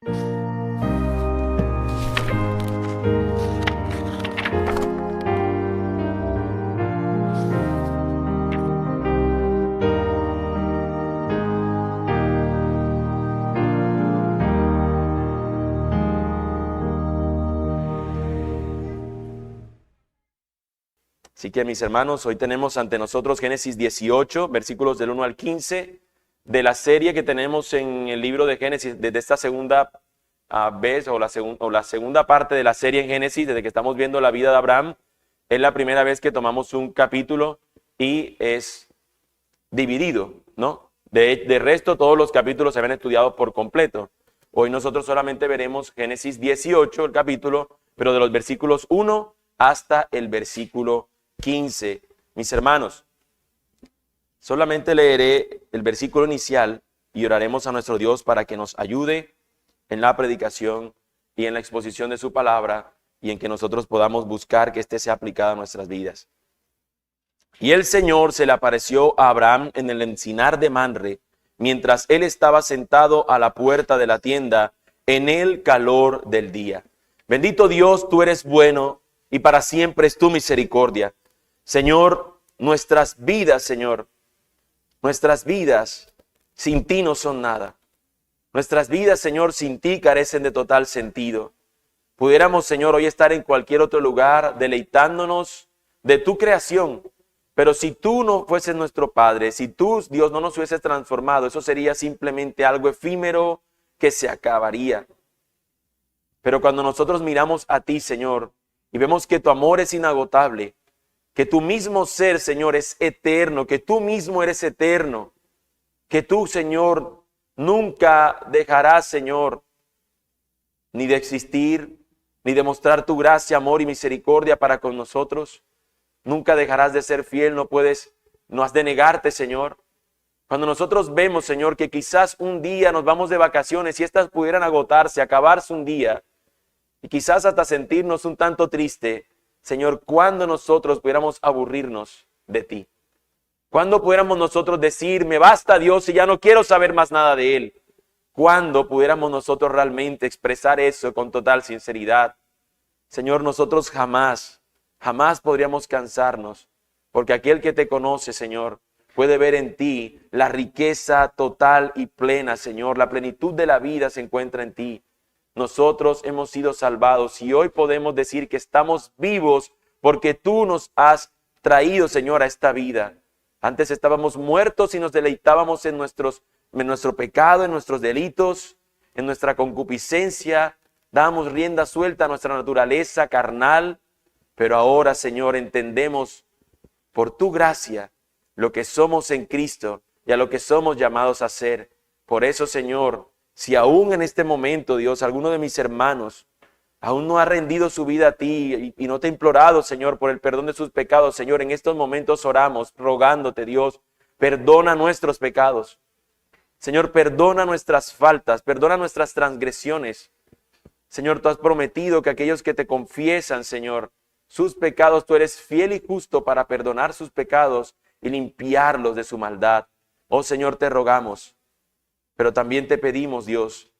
Así que, mis hermanos, hoy tenemos ante nosotros Génesis 18, versículos del 1 al 15, de la serie que tenemos en el libro de Génesis, desde esta segunda vez, o la segunda parte de la serie en Génesis, desde que estamos viendo la vida de Abraham. Es la primera vez que tomamos un capítulo y es dividido, ¿no? De resto, todos los capítulos se habían estudiado por completo. Hoy nosotros solamente veremos Génesis 18, el capítulo, pero de los versículos 1 hasta el versículo 15. Mis hermanos, solamente leeré el versículo inicial y oraremos a nuestro Dios para que nos ayude en la predicación y en la exposición de su palabra, y en que nosotros podamos buscar que éste sea aplicado a nuestras vidas. Y el Señor se le apareció a Abraham en el encinar de Mamre, mientras él estaba sentado a la puerta de la tienda en el calor del día. Bendito Dios, tú eres bueno y para siempre es tu misericordia. Señor, nuestras vidas, Señor, nuestras vidas sin ti no son nada. Nuestras vidas, Señor, sin ti carecen de total sentido. Pudiéramos, Señor, hoy estar en cualquier otro lugar deleitándonos de tu creación, pero si tú no fueses nuestro Padre, si tú, Dios, no nos hubieses transformado, eso sería simplemente algo efímero que se acabaría. Pero cuando nosotros miramos a ti, Señor, y vemos que tu amor es inagotable, que tu mismo ser, Señor, es eterno, que tú mismo eres eterno, que tú, Señor, nunca dejarás, Señor, ni de existir, ni de mostrar tu gracia, amor y misericordia para con nosotros. Nunca dejarás de ser fiel, no has de negarte, Señor. Cuando nosotros vemos, Señor, que quizás un día nos vamos de vacaciones y estas pudieran agotarse, acabarse un día, y quizás hasta sentirnos un tanto triste, Señor, ¿cuándo nosotros pudiéramos aburrirnos de ti? ¿Cuándo pudiéramos nosotros decir, me basta Dios y ya no quiero saber más nada de Él? ¿Cuándo pudiéramos nosotros realmente expresar eso con total sinceridad? Señor, nosotros jamás podríamos cansarnos, porque aquel que te conoce, Señor, puede ver en ti la riqueza total y plena, Señor. La plenitud de la vida se encuentra en ti. Nosotros hemos sido salvados y hoy podemos decir que estamos vivos porque tú nos has traído, Señor, a esta vida. Antes estábamos muertos y nos deleitábamos en nuestro pecado, en nuestros delitos, en nuestra concupiscencia. Dábamos rienda suelta a nuestra naturaleza carnal. Pero ahora, Señor, entendemos por tu gracia lo que somos en Cristo y a lo que somos llamados a ser. Por eso, Señor, si aún en este momento, Dios, alguno de mis hermanos aún no ha rendido su vida a ti y no te ha implorado, Señor, por el perdón de sus pecados, Señor, en estos momentos oramos rogándote, Dios, perdona nuestros pecados. Señor, perdona nuestras faltas, perdona nuestras transgresiones. Señor, tú has prometido que aquellos que te confiesan, Señor, sus pecados, tú eres fiel y justo para perdonar sus pecados y limpiarlos de su maldad. Oh Señor, te rogamos, pero también te pedimos, Dios,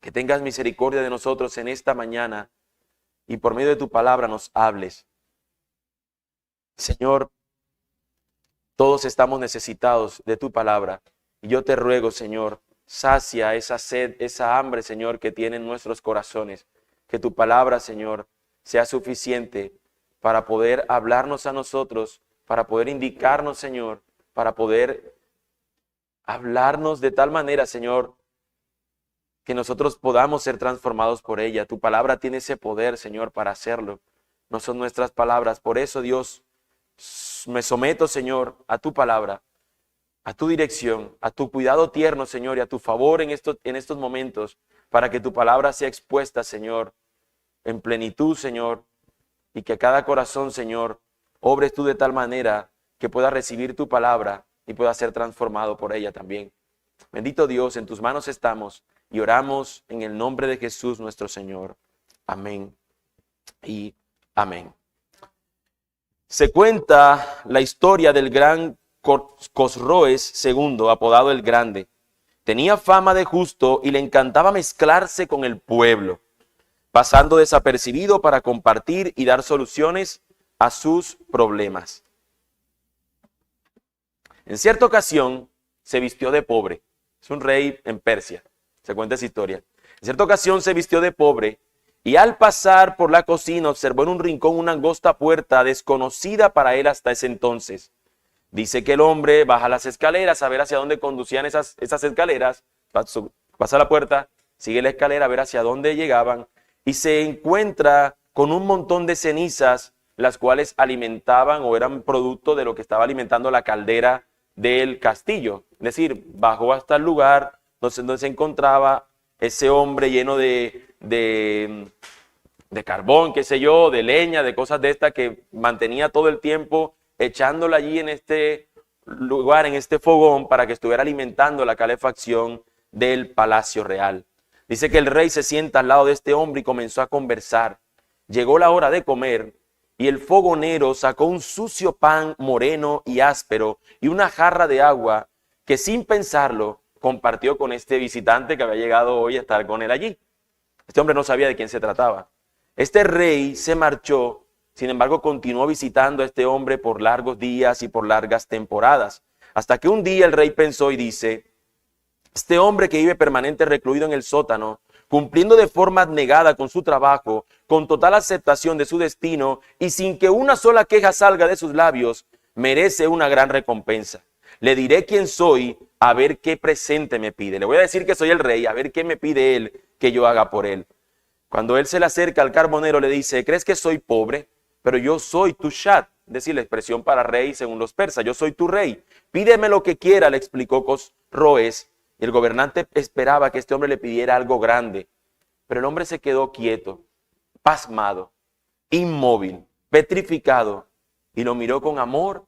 que tengas misericordia de nosotros en esta mañana y por medio de tu palabra nos hables. Señor, todos estamos necesitados de tu palabra y yo te ruego, Señor, sacia esa sed, esa hambre, Señor, que tienen nuestros corazones. Que tu palabra, Señor, sea suficiente para poder hablarnos a nosotros, para poder indicarnos, Señor, para poder hablarnos de tal manera, Señor, que nosotros podamos ser transformados por ella. Tu palabra tiene ese poder, Señor, para hacerlo. No son nuestras palabras. Por eso, Dios, me someto, Señor, a tu palabra, a tu dirección, a tu cuidado tierno, Señor, y a tu favor en estos momentos, para que tu palabra sea expuesta, Señor, en plenitud, Señor, y que cada corazón, Señor, obres tú de tal manera que pueda recibir tu palabra y pueda ser transformado por ella también. Bendito Dios, en tus manos estamos y oramos en el nombre de Jesús nuestro Señor. Amén y amén. Se cuenta la historia del gran Cosroes II, apodado el Grande, Tenía fama de justo y le encantaba mezclarse con el pueblo, pasando desapercibido para compartir y dar soluciones a sus problemas. En cierta ocasión se vistió de pobre. Es un rey en Persia, se cuenta esa historia. En cierta ocasión se vistió de pobre y al pasar por la cocina observó en un rincón una angosta puerta desconocida para él hasta ese entonces. Dice que el hombre baja las escaleras a ver hacia dónde conducían esas escaleras, pasa la puerta, sigue la escalera a ver hacia dónde llegaban y se encuentra con un montón de cenizas, las cuales alimentaban o eran producto de lo que estaba alimentando la caldera del castillo. Es decir, bajó hasta el lugar donde se encontraba ese hombre lleno de carbón, qué sé yo, de leña, de cosas de estas que mantenía todo el tiempo echándola allí en este lugar, en este fogón, para que estuviera alimentando la calefacción del palacio real. Dice que el rey se sienta al lado de este hombre y comenzó a conversar. Llegó la hora de comer y el fogonero sacó un sucio pan moreno y áspero y una jarra de agua que sin pensarlo compartió con este visitante que había llegado hoy a estar con él allí. Este hombre no sabía de quién se trataba. Este rey se marchó. Sin embargo, continuó visitando a este hombre por largos días y por largas temporadas, hasta que un día el rey pensó y dice: este hombre que vive permanente recluido en el sótano, cumpliendo de forma abnegada con su trabajo, con total aceptación de su destino y sin que una sola queja salga de sus labios, merece una gran recompensa. Le diré quién soy, a ver qué presente me pide. Le voy a decir que soy el rey, a ver qué me pide él que yo haga por él. Cuando él se le acerca al carbonero, le dice: ¿crees que soy pobre? Pero yo soy tu Shah, es decir, la expresión para rey según los persas. Yo soy tu rey. Pídeme lo que quiera, le explicó Cosroes. Y el gobernante esperaba que este hombre le pidiera algo grande. Pero el hombre se quedó quieto, pasmado, inmóvil, petrificado. Y lo miró con amor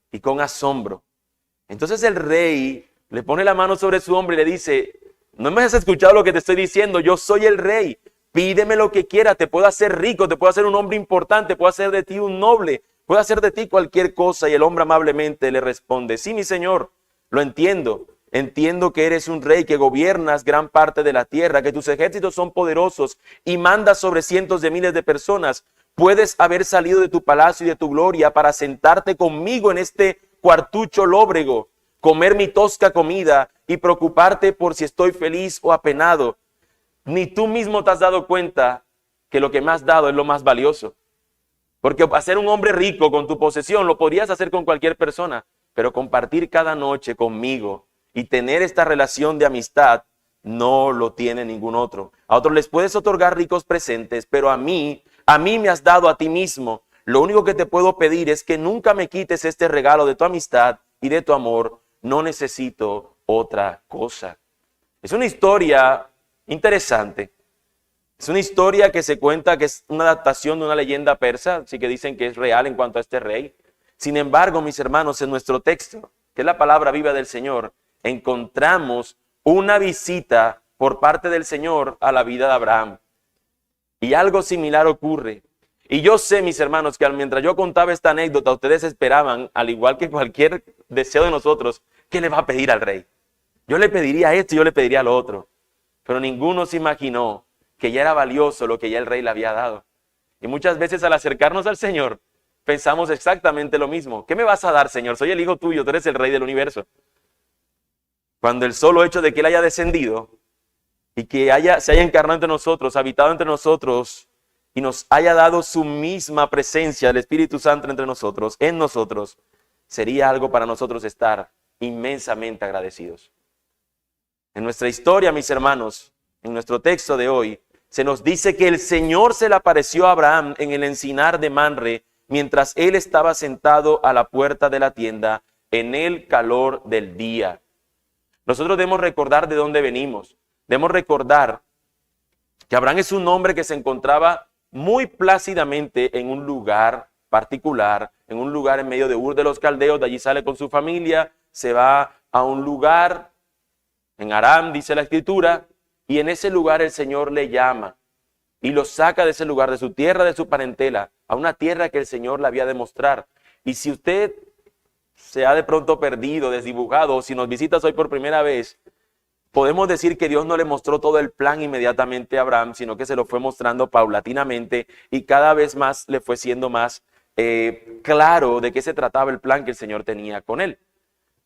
y con asombro. Entonces el rey le pone la mano sobre su hombro y le dice: no me has escuchado lo que te estoy diciendo, yo soy el rey. Pídeme lo que quiera, te puedo hacer rico, te puedo hacer un hombre importante, puedo hacer de ti un noble, puedo hacer de ti cualquier cosa. Y el hombre amablemente le responde: sí, mi señor, lo entiendo. Entiendo que eres un rey, que gobiernas gran parte de la tierra, que tus ejércitos son poderosos y mandas sobre cientos de miles de personas. Puedes haber salido de tu palacio y de tu gloria para sentarte conmigo en este cuartucho lóbrego, comer mi tosca comida y preocuparte por si estoy feliz o apenado. Ni tú mismo te has dado cuenta que lo que me has dado es lo más valioso. Porque hacer un hombre rico con tu posesión lo podrías hacer con cualquier persona, pero compartir cada noche conmigo y tener esta relación de amistad no lo tiene ningún otro. A otros les puedes otorgar ricos presentes, pero a mí me has dado a ti mismo. Lo único que te puedo pedir es que nunca me quites este regalo de tu amistad y de tu amor. No necesito otra cosa. Es una historia interesante. Es una historia que se cuenta que es una adaptación de una leyenda persa, así que dicen que es real en cuanto a este rey. Sin embargo, mis hermanos, en nuestro texto, que es la palabra viva del Señor, encontramos una visita por parte del Señor a la vida de Abraham. Y algo similar ocurre. Y yo sé, mis hermanos, que mientras yo contaba esta anécdota, ustedes esperaban, al igual que cualquier deseo de nosotros, ¿qué le va a pedir al rey? Yo le pediría esto y yo le pediría lo otro. Pero ninguno se imaginó que ya era valioso lo que ya el rey le había dado. Y muchas veces al acercarnos al Señor, pensamos exactamente lo mismo. ¿Qué me vas a dar, Señor? Soy el hijo tuyo, tú eres el rey del universo. Cuando el solo hecho de que Él haya descendido y que se haya encarnado entre nosotros, habitado entre nosotros y nos haya dado su misma presencia, el Espíritu Santo entre nosotros, en nosotros, sería algo para nosotros estar inmensamente agradecidos. En nuestra historia, mis hermanos, en nuestro texto de hoy, se nos dice que el Señor se le apareció a Abraham en el encinar de Manre mientras él estaba sentado a la puerta de la tienda en el calor del día. Nosotros debemos recordar de dónde venimos. Debemos recordar que Abraham es un hombre que se encontraba muy plácidamente en un lugar particular, en un lugar en medio de Ur de los Caldeos. De allí sale con su familia, se va a un lugar en Aram, dice la Escritura, y en ese lugar el Señor le llama y lo saca de ese lugar, de su tierra, de su parentela, a una tierra que el Señor le había de mostrar. Y si usted se ha de pronto perdido, desdibujado, o si nos visitas hoy por primera vez, podemos decir que Dios no le mostró todo el plan inmediatamente a Abraham, sino que se lo fue mostrando paulatinamente y cada vez más le fue siendo más claro de qué se trataba el plan que el Señor tenía con él.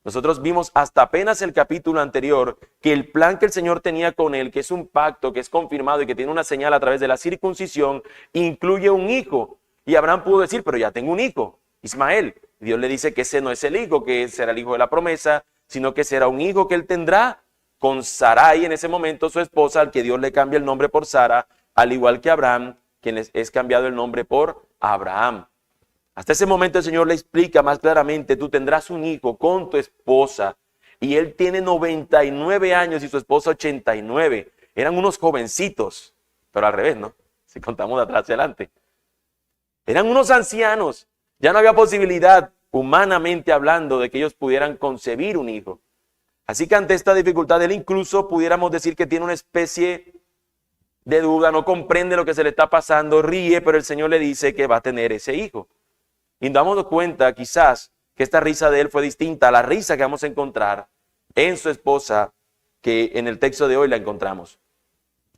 Nosotros vimos hasta apenas el capítulo anterior que el plan que el Señor tenía con él, que es un pacto, que es confirmado y que tiene una señal a través de la circuncisión, incluye un hijo. Y Abraham pudo decir, pero ya tengo un hijo, Ismael. Dios le dice que ese no es el hijo, que será el hijo de la promesa, sino que será un hijo que él tendrá con Sarai en ese momento, su esposa, al que Dios le cambia el nombre por Sara, al igual que Abraham, quien es cambiado el nombre por Abraham. Hasta ese momento el Señor le explica más claramente, tú tendrás un hijo con tu esposa, y él tiene 99 años y su esposa 89. Eran unos jovencitos, pero al revés, ¿no? Si contamos de atrás hacia adelante. Eran unos ancianos, ya no había posibilidad, humanamente hablando, de que ellos pudieran concebir un hijo. Así que ante esta dificultad, él incluso pudiéramos decir que tiene una especie de duda, no comprende lo que se le está pasando, ríe, pero el Señor le dice que va a tener ese hijo. Y nos damos cuenta quizás que esta risa de él fue distinta a la risa que vamos a encontrar en su esposa, que en el texto de hoy la encontramos.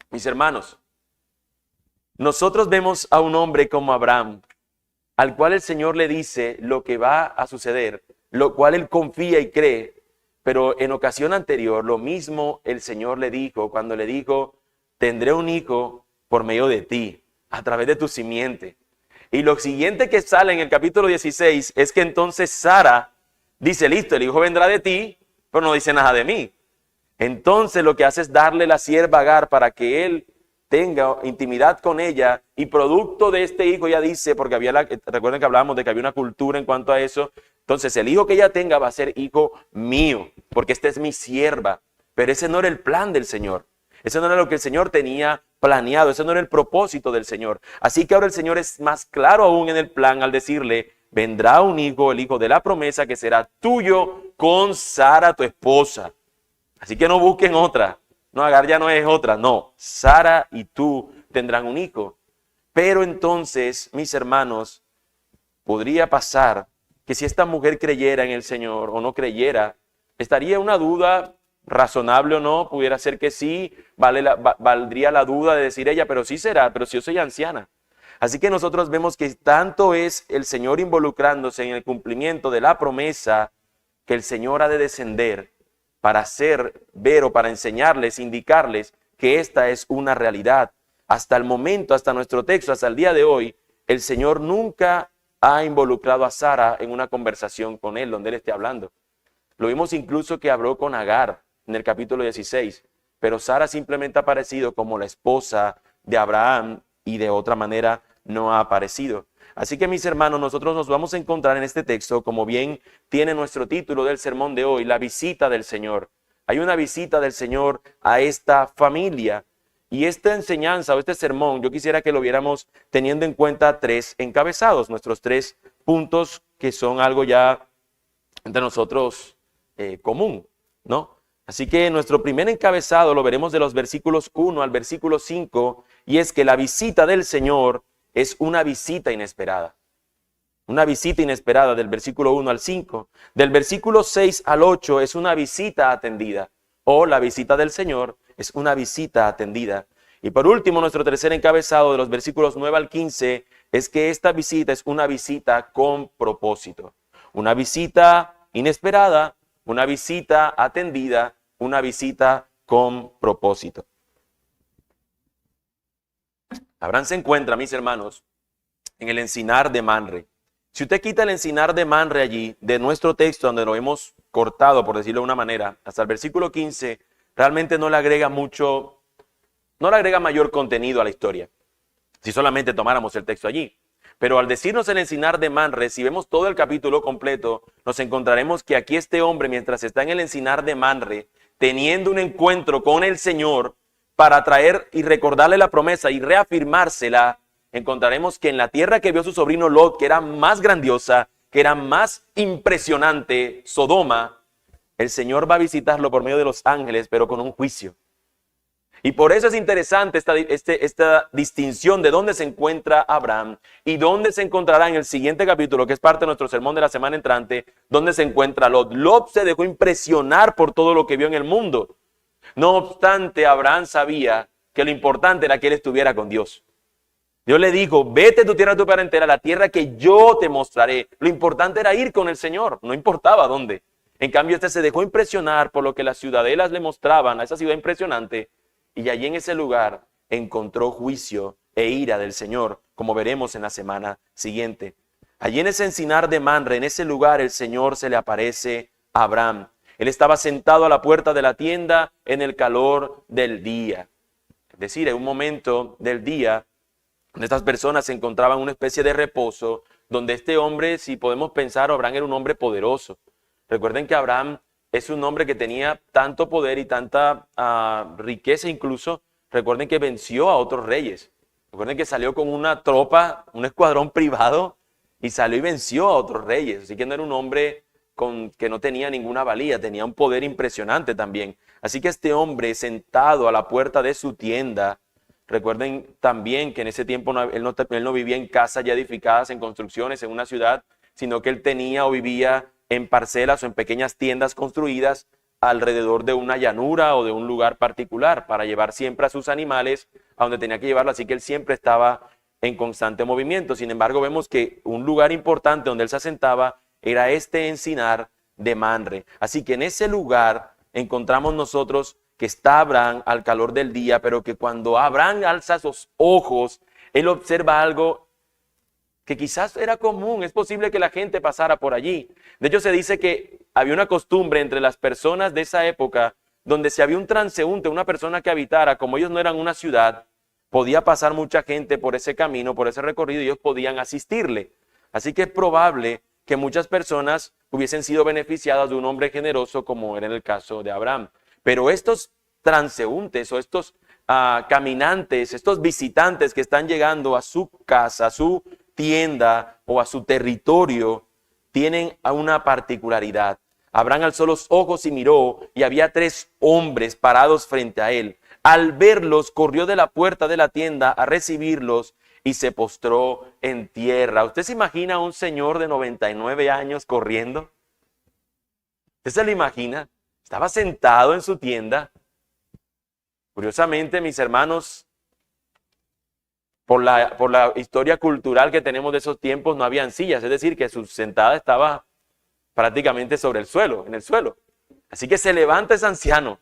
Mis hermanos, nosotros vemos a un hombre como Abraham, al cual el Señor le dice lo que va a suceder, lo cual él confía y cree, pero en ocasión anterior lo mismo el Señor le dijo cuando le dijo, tendré un hijo por medio de ti, a través de tu simiente. Y lo siguiente que sale en el capítulo 16 es que entonces Sara dice, listo, el hijo vendrá de ti, pero no dice nada de mí. Entonces lo que hace es darle la sierva Agar para que él tenga intimidad con ella y producto de este hijo ella dice, porque recuerden que hablábamos de que había una cultura en cuanto a eso, entonces el hijo que ella tenga va a ser hijo mío, porque esta es mi sierva. Pero ese no era el plan del Señor. Ese no era lo que el Señor tenía planeado, ese no era el propósito del Señor. Así que ahora el Señor es más claro aún en el plan al decirle, vendrá un hijo, el hijo de la promesa, que será tuyo con Sara, tu esposa. Así que no busquen otra. No, Agar ya no es otra. No, Sara y tú tendrán un hijo. Pero entonces, mis hermanos, podría pasar que si esta mujer creyera en el Señor o no creyera, estaría una duda razonable o no, pudiera ser que sí, valdría la duda de decir ella, pero sí será, pero si yo soy anciana. Así que nosotros vemos que tanto es el Señor involucrándose en el cumplimiento de la promesa que el Señor ha de descender para hacer ver o para enseñarles, indicarles que esta es una realidad. Hasta el momento, hasta nuestro texto, hasta el día de hoy, el Señor nunca ha involucrado a Sara en una conversación con él, donde él esté hablando. Lo vimos incluso que habló con Agar en el capítulo 16, pero Sara simplemente ha aparecido como la esposa de Abraham y de otra manera no ha aparecido. Así que mis hermanos, nosotros nos vamos a encontrar en este texto, como bien tiene nuestro título del sermón de hoy, la visita del Señor. Hay una visita del Señor a esta familia y esta enseñanza o este sermón, yo quisiera que lo viéramos teniendo en cuenta tres encabezados, nuestros tres puntos que son algo ya entre nosotros común, ¿no? Así que nuestro primer encabezado lo veremos de los versículos 1 al versículo 5 y es que la visita del Señor es una visita inesperada. Una visita inesperada del versículo 1 al 5. Del versículo 6 al 8 es una visita atendida o la visita del Señor es una visita atendida. Y por último, nuestro tercer encabezado de los versículos 9 al 15 es que esta visita es una visita con propósito. Una visita inesperada, una visita atendida, una visita con propósito. Abraham se encuentra, mis hermanos, en el encinar de Mamre. Si usted quita el encinar de Mamre allí, de nuestro texto, donde lo hemos cortado, por decirlo de una manera, hasta el versículo 15, realmente no le agrega mucho, no le agrega mayor contenido a la historia, si solamente tomáramos el texto allí. Pero al decirnos el encinar de Mamre, si vemos todo el capítulo completo, nos encontraremos que aquí este hombre, mientras está en el encinar de Mamre, teniendo un encuentro con el Señor para traer y recordarle la promesa y reafirmársela, encontraremos que en la tierra que vio su sobrino Lot, que era más grandiosa, que era más impresionante, Sodoma, el Señor va a visitarlo por medio de los ángeles, pero con un juicio. Y por eso es interesante esta distinción de dónde se encuentra Abraham y dónde se encontrará en el siguiente capítulo, que es parte de nuestro sermón de la semana entrante, dónde se encuentra Lot. Lot se dejó impresionar por todo lo que vio en el mundo. No obstante, Abraham sabía que lo importante era que él estuviera con Dios. Dios le dijo, vete de tu tierra, de tu parentela, la tierra que yo te mostraré. Lo importante era ir con el Señor, no importaba dónde. En cambio, este se dejó impresionar por lo que las ciudadelas le mostraban a esa ciudad impresionante, y allí en ese lugar encontró juicio e ira del Señor, como veremos en la semana siguiente. Allí en ese encinar de Mamre, en ese lugar, el Señor se le aparece a Abraham. Él estaba sentado a la puerta de la tienda en el calor del día. Es decir, en un momento del día, estas personas se encontraban en una especie de reposo, donde este hombre, si podemos pensar, Abraham era un hombre poderoso. Recuerden que Abraham es un hombre que tenía tanto poder y tanta riqueza incluso. Recuerden que venció a otros reyes. Recuerden que salió con una tropa, un escuadrón privado, y salió y venció a otros reyes. Así que no era un hombre que no tenía ninguna valía, tenía un poder impresionante también. Así que este hombre sentado a la puerta de su tienda, recuerden también que en ese tiempo él no vivía en casas ya edificadas, en construcciones, en una ciudad, sino que él tenía o vivía en parcelas o en pequeñas tiendas construidas alrededor de una llanura o de un lugar particular para llevar siempre a sus animales a donde tenía que llevarlo. Así que él siempre estaba en constante movimiento. Sin embargo, vemos que un lugar importante donde él se asentaba era este encinar de Mamre. Así que en ese lugar encontramos nosotros que está Abraham al calor del día, pero que cuando Abraham alza sus ojos, él observa algo que quizás era común. Es posible que la gente pasara por allí. De hecho, se dice que había una costumbre entre las personas de esa época, donde si había un transeúnte, una persona que habitara, como ellos no eran una ciudad, podía pasar mucha gente por ese camino, por ese recorrido, y ellos podían asistirle. Así que es probable que muchas personas hubiesen sido beneficiadas de un hombre generoso, como era en el caso de Abraham. Pero estos transeúntes o estos caminantes, estos visitantes que están llegando a su casa, a su tienda o a su territorio, tienen una particularidad. Abraham alzó los ojos y miró, y había 3 hombres parados frente a él. Al verlos, corrió de la puerta de la tienda a recibirlos y se postró en tierra. ¿Usted se imagina a un señor de 99 años corriendo? ¿Usted se lo imagina? Estaba sentado en su tienda. Curiosamente, mis hermanos, por la historia cultural que tenemos de esos tiempos, no habían sillas. Es decir, que su sentada estaba prácticamente sobre el suelo, en el suelo. Así que se levanta ese anciano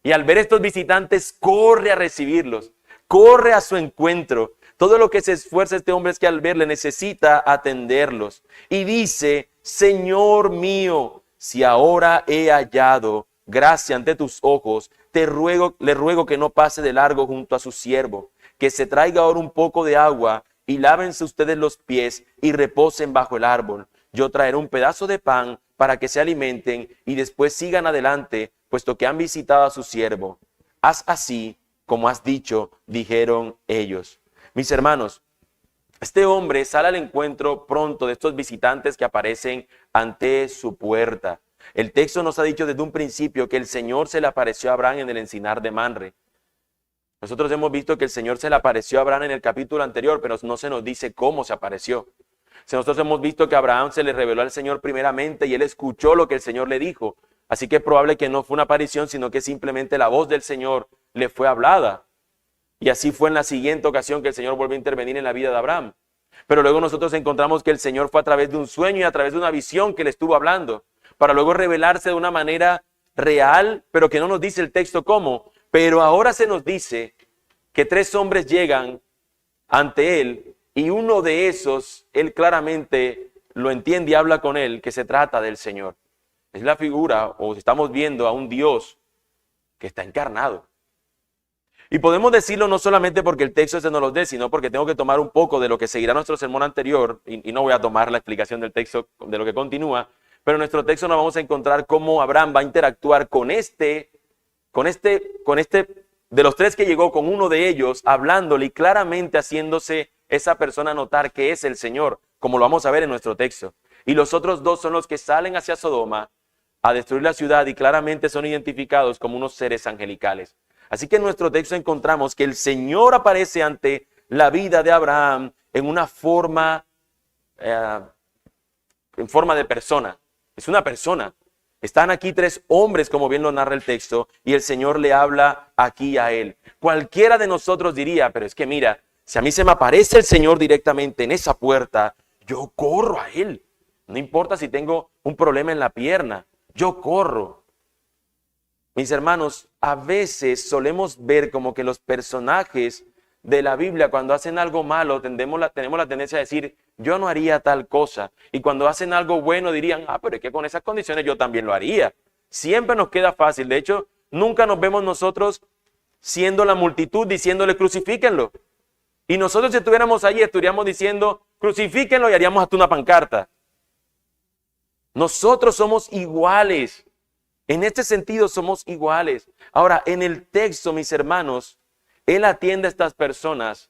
y al ver estos visitantes corre a recibirlos, corre a su encuentro. Todo lo que se esfuerza este hombre es que al verle necesita atenderlos. Y dice, Señor mío, si ahora he hallado gracia ante tus ojos, le ruego que no pase de largo junto a su siervo, que se traiga ahora un poco de agua y lávense ustedes los pies y reposen bajo el árbol. Yo traeré un pedazo de pan para que se alimenten y después sigan adelante, puesto que han visitado a su siervo. Haz así como has dicho, dijeron ellos. Mis hermanos, este hombre sale al encuentro pronto de estos visitantes que aparecen ante su puerta. El texto nos ha dicho desde un principio que el Señor se le apareció a Abraham en el encinar de Mamre. Nosotros hemos visto que el Señor se le apareció a Abraham en el capítulo anterior, pero no se nos dice cómo se apareció. Nosotros hemos visto que a Abraham se le reveló al Señor primeramente y él escuchó lo que el Señor le dijo. Así que es probable que no fue una aparición, sino que simplemente la voz del Señor le fue hablada. Y así fue en la siguiente ocasión que el Señor volvió a intervenir en la vida de Abraham. Pero luego nosotros encontramos que el Señor fue a través de un sueño y a través de una visión que le estuvo hablando, para luego revelarse de una manera real, pero que no nos dice el texto cómo. Pero ahora se nos dice que 3 hombres llegan ante él y uno de esos, él claramente lo entiende y habla con él, que se trata del Señor. Es la figura, o estamos viendo a un Dios que está encarnado. Y podemos decirlo no solamente porque el texto ese nos lo dé, sino porque tengo que tomar un poco de lo que seguirá nuestro sermón anterior, y no voy a tomar la explicación del texto de lo que continúa, pero en nuestro texto nos vamos a encontrar cómo Abraham va a interactuar con este, de los 3 que llegó, con uno de ellos, hablándole y claramente haciéndose esa persona notar que es el Señor, como lo vamos a ver en nuestro texto. Y los otros 2 son los que salen hacia Sodoma a destruir la ciudad y claramente son identificados como unos seres angelicales. Así que en nuestro texto encontramos que el Señor aparece ante la vida de Abraham en una forma, en forma de persona. Es una persona. Están aquí 3 hombres, como bien lo narra el texto, y el Señor le habla aquí a él. Cualquiera de nosotros diría, pero es que mira, si a mí se me aparece el Señor directamente en esa puerta, yo corro a Él. No importa si tengo un problema en la pierna, yo corro. Mis hermanos, a veces solemos ver como que los personajes de la Biblia, cuando hacen algo malo, tenemos la tendencia a decir, yo no haría tal cosa. Y cuando hacen algo bueno dirían, pero es que con esas condiciones yo también lo haría. Siempre nos queda fácil. De hecho, nunca nos vemos nosotros siendo la multitud diciéndole, crucifíquenlo. Y nosotros si estuviéramos allí, estaríamos diciendo, crucifíquenlo y haríamos hasta una pancarta. Nosotros somos iguales. En este sentido somos iguales. Ahora, en el texto, mis hermanos, Él atiende a estas personas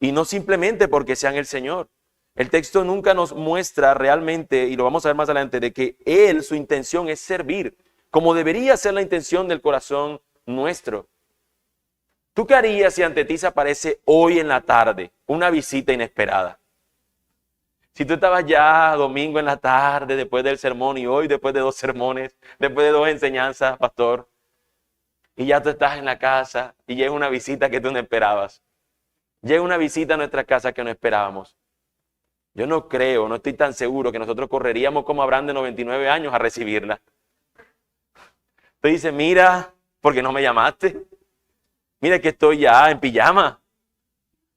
y no simplemente porque sean el Señor. El texto nunca nos muestra realmente, y lo vamos a ver más adelante, de que Él, su intención es servir, como debería ser la intención del corazón nuestro. ¿Tú qué harías si ante ti se aparece hoy en la tarde una visita inesperada? Si tú estabas ya domingo en la tarde, después del sermón, y hoy después de 2 sermones, después de 2 enseñanzas, pastor, y ya tú estás en la casa y llega una visita que tú no esperabas. Llega una visita a nuestra casa que no esperábamos. Yo no creo, no estoy tan seguro que nosotros correríamos como Abraham de 99 años a recibirla. Tú dices, mira, ¿por qué no me llamaste? Mira que estoy ya en pijama.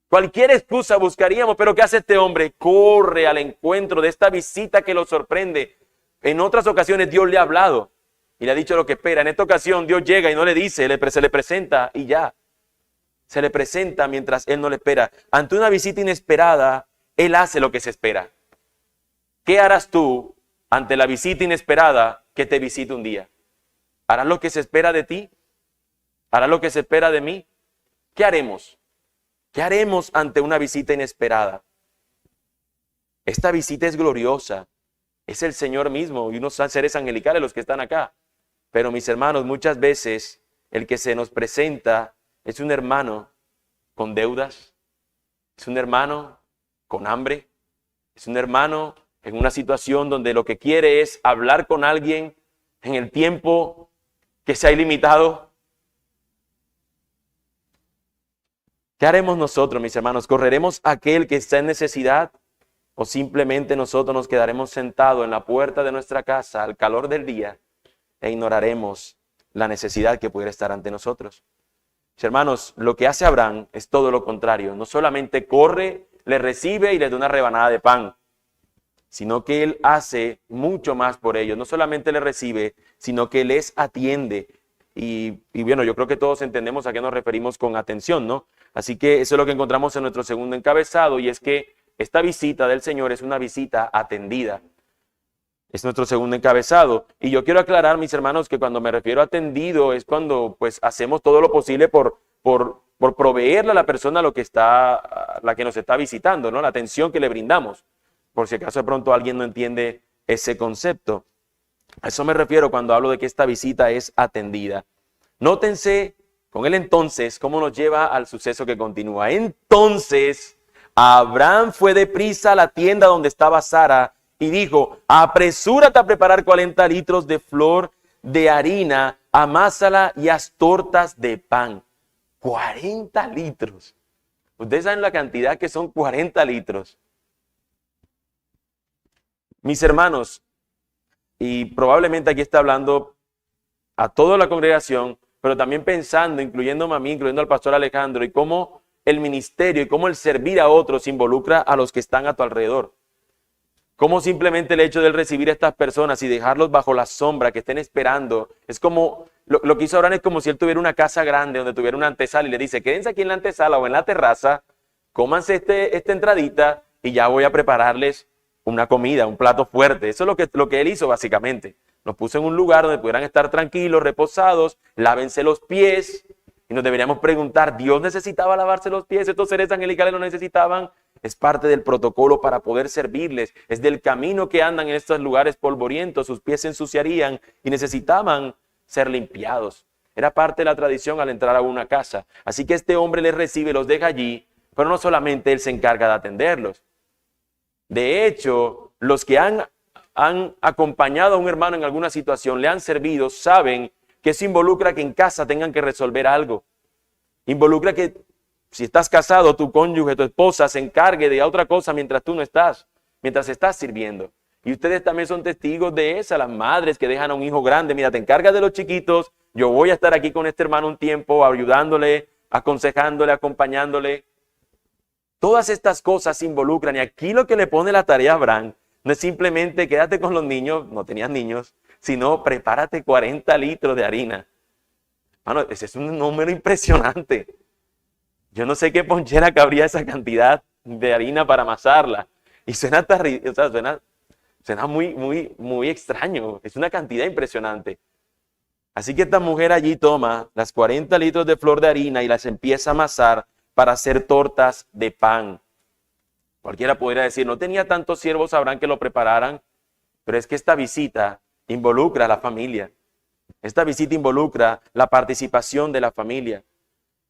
Cualquier excusa buscaríamos, pero ¿qué hace este hombre? Corre al encuentro de esta visita que lo sorprende. En otras ocasiones Dios le ha hablado y le ha dicho lo que espera. En esta ocasión Dios llega y no le dice, se le presenta y ya. Se le presenta mientras él no le espera. Ante una visita inesperada, Él hace lo que se espera. ¿Qué harás tú ante la visita inesperada que te visite un día? ¿Harás lo que se espera de ti? ¿Harás lo que se espera de mí? ¿Qué haremos? ¿Qué haremos ante una visita inesperada? Esta visita es gloriosa. Es el Señor mismo y unos seres angelicales los que están acá. Pero mis hermanos, muchas veces el que se nos presenta es un hermano con deudas. Es un hermano con hambre. Es un hermano en una situación donde lo que quiere es hablar con alguien en el tiempo que sea ilimitado. ¿Qué haremos nosotros, mis hermanos? ¿Correremos a aquel que está en necesidad? ¿O simplemente nosotros nos quedaremos sentados en la puerta de nuestra casa al calor del día e ignoraremos la necesidad que pudiera estar ante nosotros? Mis hermanos, lo que hace Abraham es todo lo contrario. No solamente corre, le recibe y le da una rebanada de pan, sino que Él hace mucho más por ellos. No solamente le recibe, sino que les atiende. Y bueno, yo creo que todos entendemos a qué nos referimos con atención, ¿no? Así que eso es lo que encontramos en nuestro segundo encabezado, y es que esta visita del Señor es una visita atendida. Es nuestro segundo encabezado. Y yo quiero aclarar, mis hermanos, que cuando me refiero a atendido es cuando pues hacemos todo lo posible por proveerle a la persona la que nos está visitando, ¿no? La atención que le brindamos. Por si acaso de pronto alguien no entiende ese concepto. A eso me refiero cuando hablo de que esta visita es atendida. Nótense con el entonces cómo nos lleva al suceso que continúa. Entonces Abraham fue deprisa a la tienda donde estaba Sara y dijo, apresúrate a preparar 40 litros de flor de harina, amásala y haz tortas de pan. 40 litros. Ustedes saben la cantidad que son 40 litros. Mis hermanos, y probablemente aquí está hablando a toda la congregación, pero también pensando, incluyéndome a mí, incluyendo al pastor Alejandro, y cómo el ministerio y cómo el servir a otros involucra a los que están a tu alrededor. Cómo simplemente el hecho de recibir a estas personas y dejarlos bajo la sombra, que estén esperando, es como, lo que hizo Abraham es como si él tuviera una casa grande donde tuviera una antesala y le dice, quédense aquí en la antesala o en la terraza, cómanse esta entradita y ya voy a prepararles una comida, un plato fuerte. Eso es lo que él hizo básicamente. Nos puso en un lugar donde pudieran estar tranquilos, reposados, lávense los pies. Y nos deberíamos preguntar, ¿Dios necesitaba lavarse los pies? ¿Estos seres angelicales lo necesitaban? Es parte del protocolo para poder servirles. Es del camino que andan en estos lugares polvorientos. Sus pies se ensuciarían y necesitaban ser limpiados. Era parte de la tradición al entrar a una casa. Así que este hombre les recibe, los deja allí, pero no solamente él se encarga de atenderlos. De hecho, los que han han acompañado a un hermano en alguna situación, le han servido, saben que eso involucra que en casa tengan que resolver algo. Involucra que si estás casado, tu cónyuge, tu esposa se encargue de otra cosa mientras tú no estás, mientras estás sirviendo. Y ustedes también son testigos de eso, las madres que dejan a un hijo grande, mira, te encargas de los chiquitos, yo voy a estar aquí con este hermano un tiempo, ayudándole, aconsejándole, acompañándole. Todas estas cosas se involucran y aquí lo que le pone la tarea a Abraham no es simplemente quédate con los niños, no tenías niños, sino prepárate 40 litros de harina. Mano, ese es un número impresionante. Yo no sé qué ponchera cabría esa cantidad de harina para amasarla. Y suena muy extraño. Es una cantidad impresionante. Así que esta mujer allí toma las 40 litros de flor de harina y las empieza a amasar para hacer tortas de pan. Cualquiera podría decir, no tenía tantos siervos Abraham que lo prepararan, pero es que esta visita involucra a la familia. Esta visita involucra la participación de la familia.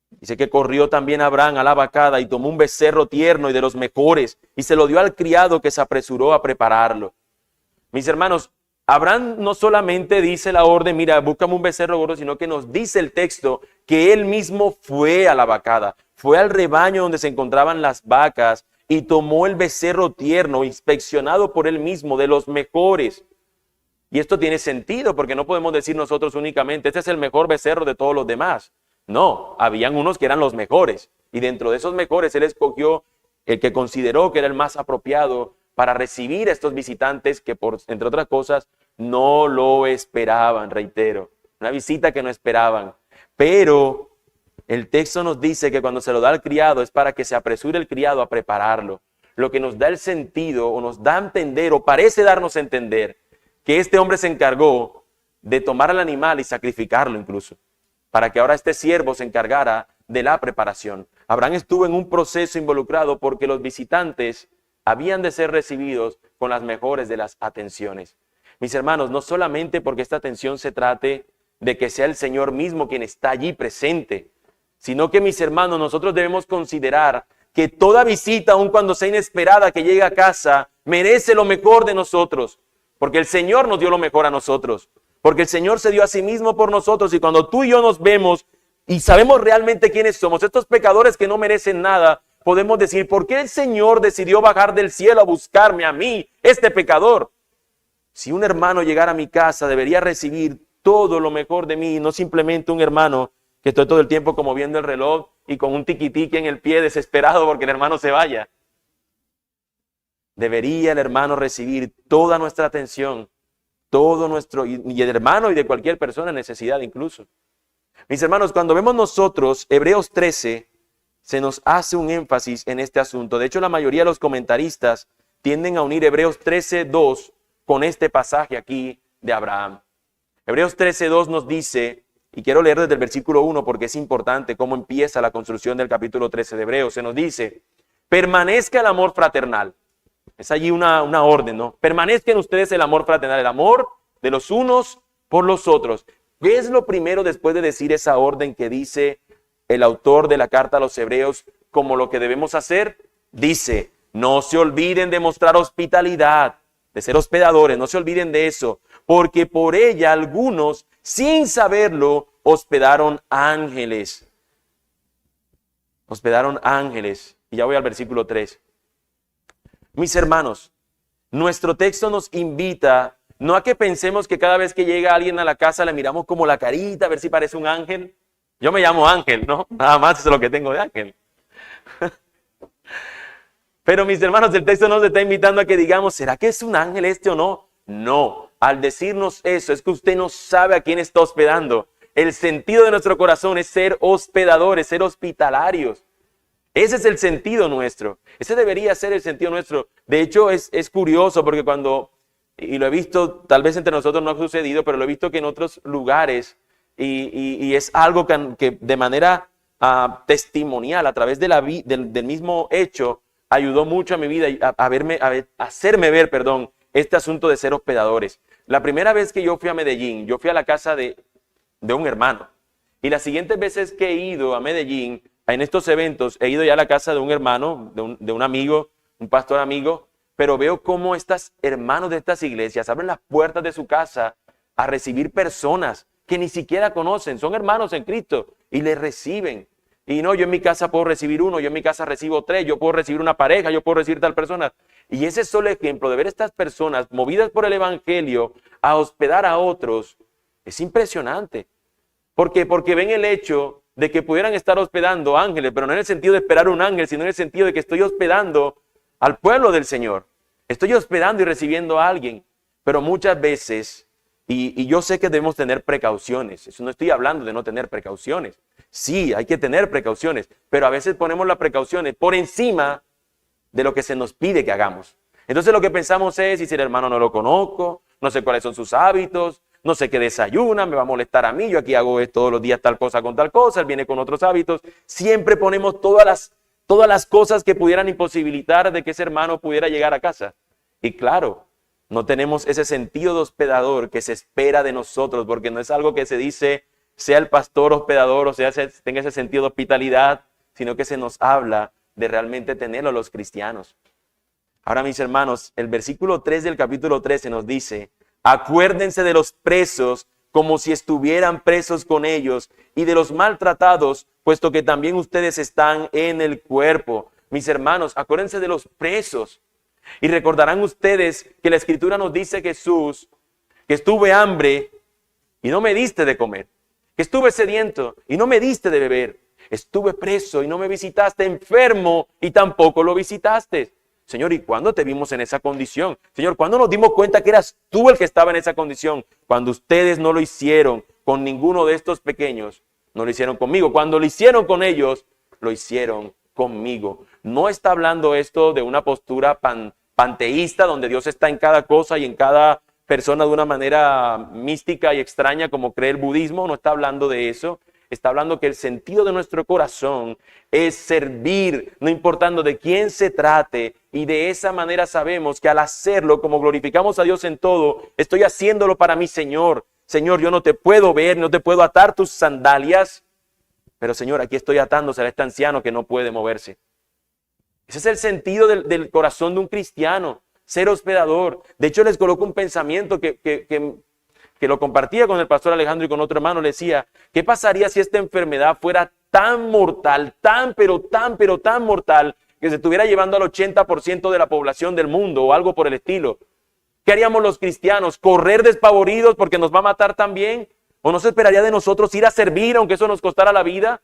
Dice que corrió también Abraham a la vacada y tomó un becerro tierno y de los mejores y se lo dio al criado que se apresuró a prepararlo. Mis hermanos, Abraham no solamente dice la orden, mira, búscame un becerro gordo, sino que nos dice el texto que él mismo fue a la vacada, fue al rebaño donde se encontraban las vacas y tomó el becerro tierno, inspeccionado por él mismo, de los mejores. Y esto tiene sentido porque no podemos decir nosotros únicamente, este es el mejor becerro de todos los demás. No, habían unos que eran los mejores y dentro de esos mejores él escogió el que consideró que era el más apropiado para recibir a estos visitantes que, entre otras cosas, no lo esperaban, reitero. Una visita que no esperaban. Pero el texto nos dice que cuando se lo da al criado es para que se apresure el criado a prepararlo. Lo que nos da el sentido o nos da a entender o parece darnos a entender que este hombre se encargó de tomar al animal y sacrificarlo incluso, para que ahora este siervo se encargara de la preparación. Abraham estuvo en un proceso involucrado porque los visitantes habían de ser recibidos con las mejores de las atenciones. Mis hermanos, no solamente porque esta atención se trate de que sea el Señor mismo quien está allí presente, sino que, mis hermanos, nosotros debemos considerar que toda visita, aun cuando sea inesperada, que llegue a casa, merece lo mejor de nosotros, porque el Señor nos dio lo mejor a nosotros, porque el Señor se dio a sí mismo por nosotros, y cuando tú y yo nos vemos y sabemos realmente quiénes somos, estos pecadores que no merecen nada, podemos decir, ¿por qué el Señor decidió bajar del cielo a buscarme a mí, este pecador? Si un hermano llegara a mi casa, debería recibir todo lo mejor de mí, no simplemente un hermano que estoy todo el tiempo como viendo el reloj y con un tiquitiqui en el pie desesperado porque el hermano se vaya. Debería el hermano recibir toda nuestra atención, todo nuestro, y el hermano y de cualquier persona en necesidad incluso. Mis hermanos, cuando vemos nosotros Hebreos 13, se nos hace un énfasis en este asunto. De hecho, la mayoría de los comentaristas tienden a unir Hebreos 13:2 con este pasaje aquí de Abraham. Hebreos 13:2 nos dice, y quiero leer desde el versículo 1 porque es importante cómo empieza la construcción del capítulo 13 de Hebreos. Se nos dice, permanezca el amor fraternal. Es allí una orden, ¿no? Permanezca en ustedes el amor fraternal, el amor de los unos por los otros. ¿Qué es lo primero después de decir esa orden que dice el autor de la carta a los Hebreos como lo que debemos hacer? Dice, no se olviden de mostrar hospitalidad, de ser hospedadores, no se olviden de eso, porque por ella algunos, sin saberlo, hospedaron ángeles. Hospedaron ángeles. Y ya voy al versículo 3. Mis hermanos, nuestro texto nos invita no a que pensemos que cada vez que llega alguien a la casa le miramos como la carita a ver si parece un ángel. Yo me llamo Ángel, ¿no? Nada más es lo que tengo de ángel. Pero mis hermanos, el texto nos está invitando a que digamos, ¿será que es un ángel este o no? No, al decirnos eso es que usted no sabe a quién está hospedando. El sentido de nuestro corazón es ser hospedadores, ser hospitalarios. Ese es el sentido nuestro. Ese debería ser el sentido nuestro. De hecho, es curioso porque cuando, y lo he visto, tal vez entre nosotros no ha sucedido, pero lo he visto que en otros lugares, y es algo que de manera testimonial, a través de del mismo hecho, ayudó mucho a mi vida a hacerme ver, este asunto de ser hospedadores. La primera vez que yo fui a Medellín, yo fui a la casa de un hermano. Y las siguientes veces que he ido a Medellín, en estos eventos, he ido ya a la casa de un hermano, de un amigo, un pastor amigo, pero veo cómo estos hermanos de estas iglesias abren las puertas de su casa a recibir personas que ni siquiera conocen, son hermanos en Cristo y les reciben. Y no, yo en mi casa puedo recibir uno, yo en mi casa recibo tres, yo puedo recibir una pareja, yo puedo recibir tal persona. Y ese es solo ejemplo de ver estas personas movidas por el evangelio a hospedar a otros. Es impresionante. ¿Por qué? Porque ven el hecho de que pudieran estar hospedando ángeles, pero no en el sentido de esperar un ángel, sino en el sentido de que estoy hospedando al pueblo del Señor. Estoy hospedando y recibiendo a alguien. Pero muchas veces, y yo sé que debemos tener precauciones, eso no estoy hablando de no tener precauciones. Sí, hay que tener precauciones, pero a veces ponemos las precauciones por encima de lo que se nos pide que hagamos. Entonces lo que pensamos es, y si el hermano no lo conozco, no sé cuáles son sus hábitos, no sé qué desayuna, me va a molestar a mí, yo aquí hago todos los días tal cosa con tal cosa, él viene con otros hábitos. Siempre ponemos todas las cosas que pudieran imposibilitar de que ese hermano pudiera llegar a casa. Y claro, no tenemos ese sentido de hospedador que se espera de nosotros, porque no es algo que se dice, sea el pastor hospedador, o sea, tenga ese sentido de hospitalidad, sino que se nos habla de realmente tenerlo los cristianos. Ahora, mis hermanos, el versículo 3 del capítulo 13 nos dice, acuérdense de los presos como si estuvieran presos con ellos y de los maltratados, puesto que también ustedes están en el cuerpo. Mis hermanos, acuérdense de los presos. Y recordarán ustedes que la Escritura nos dice Jesús, que estuve hambre y no me diste de comer. Que estuve sediento y no me diste de beber. Estuve preso y no me visitaste, enfermo y tampoco lo visitaste. Señor, ¿y cuándo te vimos en esa condición? Señor, ¿cuándo nos dimos cuenta que eras tú el que estaba en esa condición? Cuando ustedes no lo hicieron con ninguno de estos pequeños, no lo hicieron conmigo. Cuando lo hicieron con ellos, lo hicieron conmigo. No está hablando esto de una postura panteísta donde Dios está en cada cosa y en cada persona de una manera mística y extraña como cree el budismo. No está hablando de eso. Está hablando que el sentido de nuestro corazón es servir, no importando de quién se trate. Y de esa manera sabemos que al hacerlo, como glorificamos a Dios en todo, estoy haciéndolo para mi Señor. Señor, yo no te puedo ver, no te puedo atar tus sandalias, pero Señor, aquí estoy atándose a este anciano que no puede moverse. Ese es el sentido del corazón de un cristiano, ser hospedador. De hecho, les coloco un pensamiento que lo compartía con el pastor Alejandro y con otro hermano. Le decía, ¿qué pasaría si esta enfermedad fuera tan mortal, tan mortal, que se estuviera llevando al 80% de la población del mundo o algo por el estilo? ¿Qué haríamos los cristianos? ¿Correr despavoridos porque nos va a matar también? ¿O no se esperaría de nosotros ir a servir aunque eso nos costara la vida?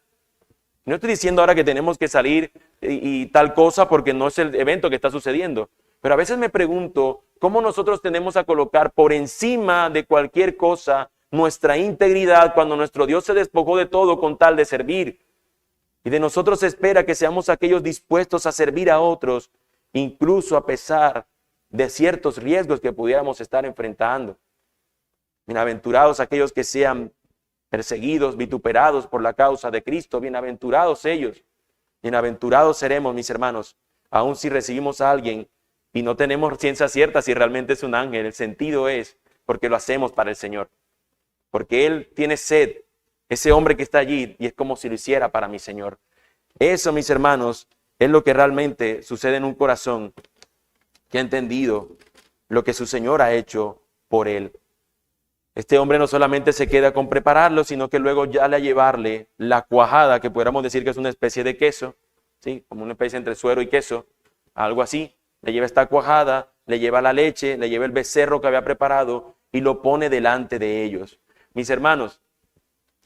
No estoy diciendo ahora que tenemos que salir y tal cosa porque no es el evento que está sucediendo. Pero a veces me pregunto cómo nosotros tenemos a colocar por encima de cualquier cosa nuestra integridad cuando nuestro Dios se despojó de todo con tal de servir. Y de nosotros se espera que seamos aquellos dispuestos a servir a otros, incluso a pesar de ciertos riesgos que pudiéramos estar enfrentando. Bienaventurados aquellos que sean perseguidos, vituperados por la causa de Cristo. Bienaventurados ellos. Bienaventurados seremos, mis hermanos, aun si recibimos a alguien y no tenemos ciencia cierta si realmente es un ángel. El sentido es porque lo hacemos para el Señor. Porque Él tiene sed, ese hombre que está allí, y es como si lo hiciera para mi Señor. Eso, mis hermanos, es lo que realmente sucede en un corazón que ha entendido lo que su Señor ha hecho por él. Este hombre no solamente se queda con prepararlo, sino que luego ya le a llevarle la cuajada, que pudiéramos decir que es una especie de queso, ¿sí? Como una especie entre suero y queso, algo así. Le lleva esta cuajada, le lleva la leche, le lleva el becerro que había preparado y lo pone delante de ellos. Mis hermanos,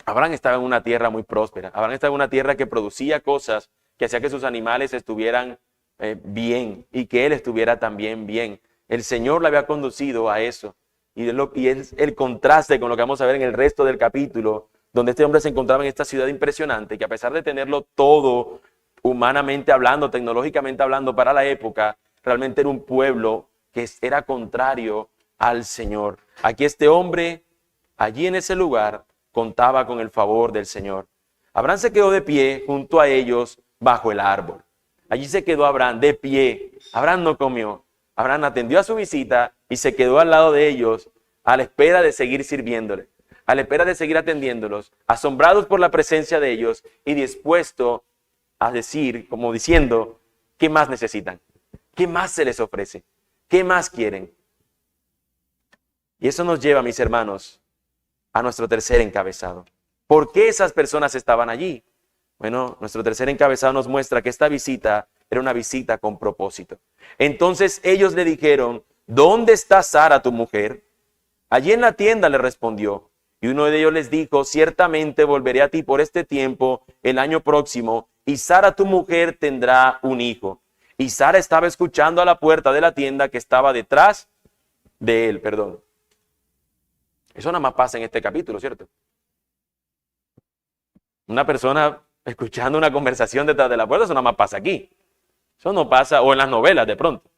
Abraham estaba en una tierra muy próspera. Abraham estaba en una tierra que producía cosas que hacía que sus animales estuvieran bien y que él estuviera también bien. El Señor le había conducido a eso. Y es el contraste con lo que vamos a ver en el resto del capítulo, donde este hombre se encontraba en esta ciudad impresionante, que a pesar de tenerlo todo humanamente hablando, tecnológicamente hablando para la época, realmente era un pueblo que era contrario al Señor. Aquí este hombre, allí en ese lugar, contaba con el favor del Señor. Abraham se quedó de pie junto a ellos bajo el árbol. Allí se quedó Abraham de pie. Abraham no comió. Abraham atendió a su visita y se quedó al lado de ellos a la espera de seguir sirviéndole, a la espera de seguir atendiéndolos, asombrados por la presencia de ellos y dispuesto a decir, como diciendo, ¿qué más necesitan? ¿Qué más se les ofrece? ¿Qué más quieren? Y eso nos lleva, mis hermanos, a nuestro tercer encabezado. ¿Por qué esas personas estaban allí? Bueno, nuestro tercer encabezado nos muestra que esta visita era una visita con propósito. Entonces ellos le dijeron, ¿dónde está Sara, tu mujer? Allí en la tienda, le respondió. Y uno de ellos les dijo, ciertamente volveré a ti por este tiempo, el año próximo, y Sara, tu mujer, tendrá un hijo. Y Sara estaba escuchando a la puerta de la tienda que estaba detrás de él, perdón. Eso nada más pasa en este capítulo, ¿cierto? Una persona escuchando una conversación detrás de la puerta, eso nada más pasa aquí. Eso no pasa, o en las novelas de pronto.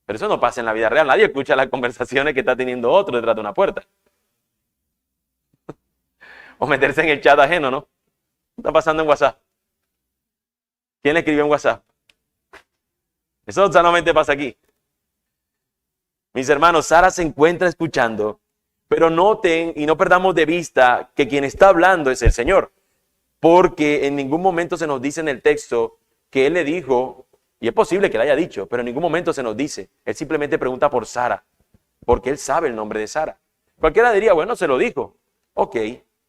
Pero eso no pasa en la vida real. Nadie escucha las conversaciones que está teniendo otro detrás de una puerta. O meterse en el chat ajeno, ¿no? ¿Qué está pasando en WhatsApp? ¿Quién le escribió en WhatsApp? Eso solamente pasa aquí. Mis hermanos, Sara se encuentra escuchando, pero noten y no perdamos de vista que quien está hablando es el Señor. Porque en ningún momento se nos dice en el texto que Él le dijo, y es posible que le haya dicho, pero en ningún momento se nos dice. Él simplemente pregunta por Sara, porque Él sabe el nombre de Sara. Cualquiera diría, bueno, se lo dijo. Ok,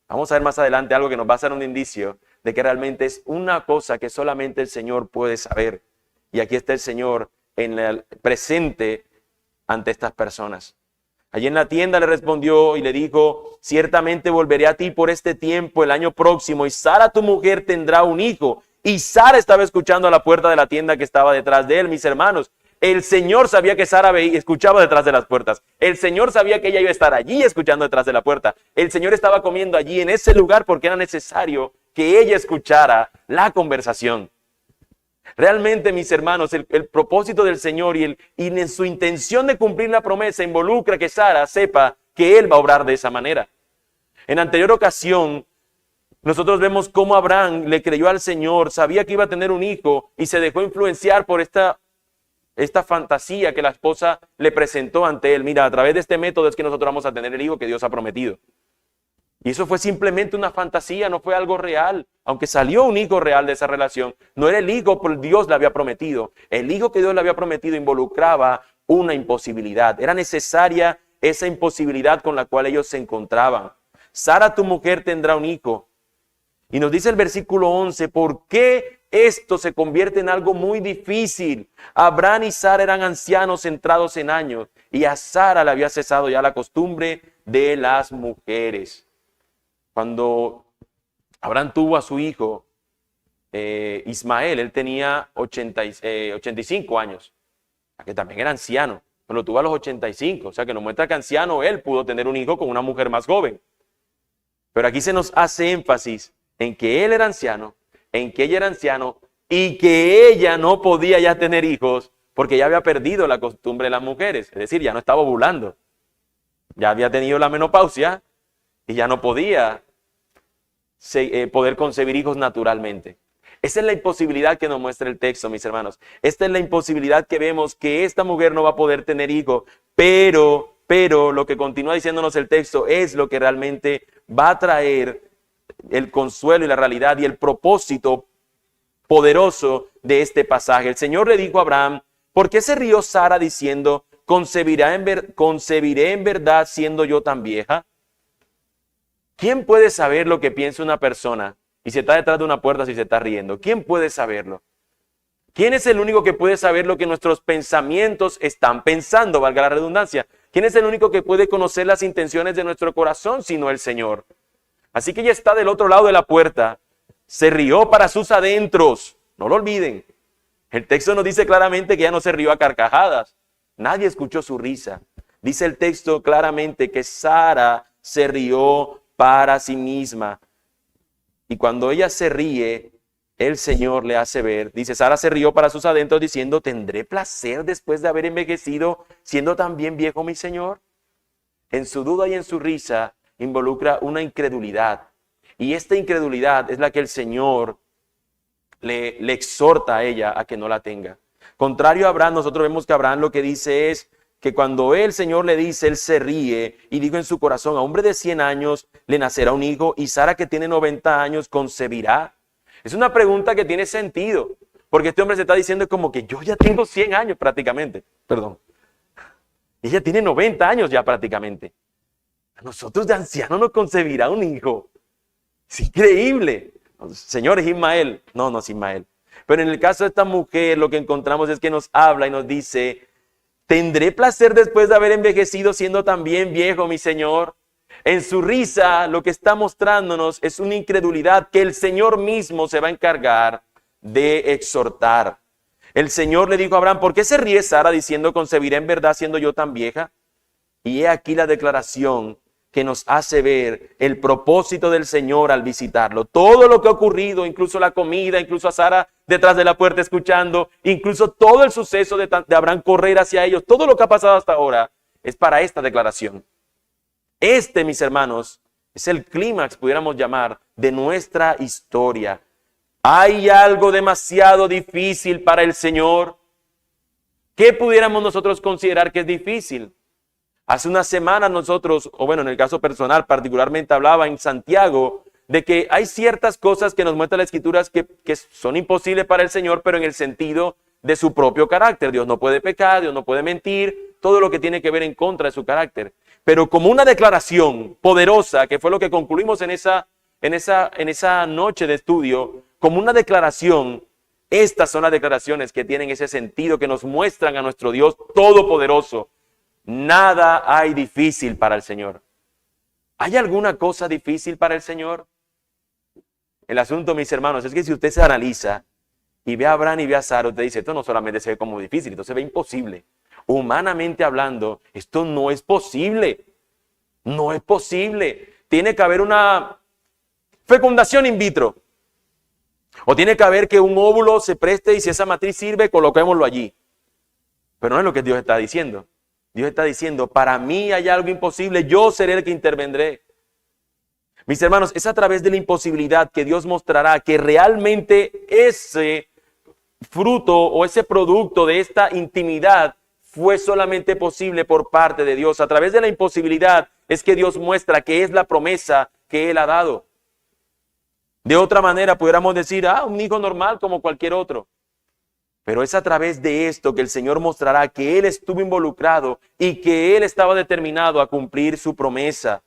vamos a ver más adelante algo que nos va a dar un indicio de que realmente es una cosa que solamente el Señor puede saber. Y aquí está el Señor en el presente ante estas personas. Allí en la tienda le respondió y le dijo, ciertamente volveré a ti por este tiempo, el año próximo, y Sara, tu mujer, tendrá un hijo. Y Sara estaba escuchando a la puerta de la tienda que estaba detrás de él, mis hermanos. El Señor sabía que Sara escuchaba detrás de las puertas. El Señor sabía que ella iba a estar allí escuchando detrás de la puerta. El Señor estaba comiendo allí en ese lugar porque era necesario que ella escuchara la conversación. Realmente, mis hermanos, el propósito del Señor y en su intención de cumplir la promesa involucra que Sara sepa que Él va a obrar de esa manera. En anterior ocasión, nosotros vemos cómo Abraham le creyó al Señor, sabía que iba a tener un hijo y se dejó influenciar por esta fantasía que la esposa le presentó ante él. Mira, a través de este método es que nosotros vamos a tener el hijo que Dios ha prometido. Y eso fue simplemente una fantasía, no fue algo real. Aunque salió un hijo real de esa relación, no era el hijo que Dios le había prometido. El hijo que Dios le había prometido involucraba una imposibilidad. Era necesaria esa imposibilidad con la cual ellos se encontraban. Sara, tu mujer, tendrá un hijo. Y nos dice el versículo 11, ¿por qué esto se convierte en algo muy difícil? Abraham y Sara eran ancianos entrados en años y a Sara le había cesado ya la costumbre de las mujeres. Cuando Abraham tuvo a su hijo Ismael, él tenía 85 años, que también era anciano, pero lo tuvo a los 85, o sea que nos muestra que anciano él pudo tener un hijo con una mujer más joven. Pero aquí se nos hace énfasis en que él era anciano, en que ella era anciano y que ella no podía ya tener hijos porque ya había perdido la costumbre de las mujeres, es decir, ya no estaba ovulando, ya había tenido la menopausia y ya no podía poder concebir hijos naturalmente. Esa es la imposibilidad que nos muestra el texto, mis hermanos. Esta es la imposibilidad que vemos, que esta mujer no va a poder tener hijos, pero lo que continúa diciéndonos el texto es lo que realmente va a traer el consuelo y la realidad y el propósito poderoso de este pasaje. El Señor le dijo a Abraham, ¿por qué se rió Sara diciendo, concebiré en verdad siendo yo tan vieja? ¿Quién puede saber lo que piensa una persona y se está detrás de una puerta si se está riendo? ¿Quién puede saberlo? ¿Quién es el único que puede saber lo que nuestros pensamientos están pensando, valga la redundancia? ¿Quién es el único que puede conocer las intenciones de nuestro corazón sino el Señor? Así que ella está del otro lado de la puerta, se rió para sus adentros, no lo olviden. El texto nos dice claramente que ella no se rió a carcajadas, nadie escuchó su risa. Dice el texto claramente que Sara se rió para sí misma. Y cuando ella se ríe, el Señor le hace ver, dice, Sara se rió para sus adentros diciendo, ¿tendré placer después de haber envejecido siendo también viejo mi Señor? En su duda y en su risa involucra una incredulidad. Y esta incredulidad es la que el Señor le exhorta a ella a que no la tenga. Contrario a Abraham, nosotros vemos que Abraham lo que dice es que cuando el Señor le dice, él se ríe y dijo en su corazón, a hombre de 100 años le nacerá un hijo y Sara que tiene 90 años concebirá. Es una pregunta que tiene sentido, porque este hombre se está diciendo como que yo ya tengo 100 años prácticamente, perdón, Ella tiene 90 años ya prácticamente. A nosotros de ancianos nos concebirá un hijo. Es increíble. Señor, es Ismael. No, no es Ismael. Pero en el caso de esta mujer, lo que encontramos es que nos habla y nos dice: ¿tendré placer después de haber envejecido siendo también viejo, mi Señor? En su risa, lo que está mostrándonos es una incredulidad que el Señor mismo se va a encargar de exhortar. El Señor le dijo a Abraham: ¿por qué se ríe Sara diciendo concebiré en verdad siendo yo tan vieja? Y he aquí la declaración que nos hace ver el propósito del Señor al visitarlo. Todo lo que ha ocurrido, incluso la comida, incluso a Sara detrás de la puerta escuchando, incluso todo el suceso de Abraham correr hacia ellos, todo lo que ha pasado hasta ahora es para esta declaración. Mis hermanos, es el clímax, pudiéramos llamar, de nuestra historia. ¿Hay algo demasiado difícil para el Señor? ¿Qué pudiéramos nosotros considerar que es difícil? Hace una semana nosotros, o bueno, en el caso personal particularmente hablaba en Santiago de que hay ciertas cosas que nos muestran las Escrituras que son imposibles para el Señor, pero en el sentido de su propio carácter. Dios no puede pecar, Dios no puede mentir, todo lo que tiene que ver en contra de su carácter. Pero como una declaración poderosa, que fue lo que concluimos en esa noche de estudio, como una declaración, estas son las declaraciones que tienen ese sentido, que nos muestran a nuestro Dios todopoderoso. Nada hay difícil para el Señor. ¿Hay alguna cosa difícil para el Señor? El asunto, mis hermanos, es que si usted se analiza y ve a Abraham y ve a Sara, usted dice: esto no solamente se ve como difícil, esto se ve imposible. Humanamente hablando, esto no es posible. No es posible. Tiene que haber una fecundación in vitro. O tiene que haber que un óvulo se preste y si esa matriz sirve, coloquémoslo allí. Pero no es lo que Dios está diciendo. Dios está diciendo: para mí hay algo imposible, yo seré el que intervendré. Mis hermanos, es a través de la imposibilidad que Dios mostrará que realmente ese fruto o ese producto de esta intimidad fue solamente posible por parte de Dios. A través de la imposibilidad es que Dios muestra que es la promesa que Él ha dado. De otra manera pudiéramos decir: un hijo normal como cualquier otro. Pero es a través de esto que el Señor mostrará que Él estuvo involucrado y que Él estaba determinado a cumplir su promesa.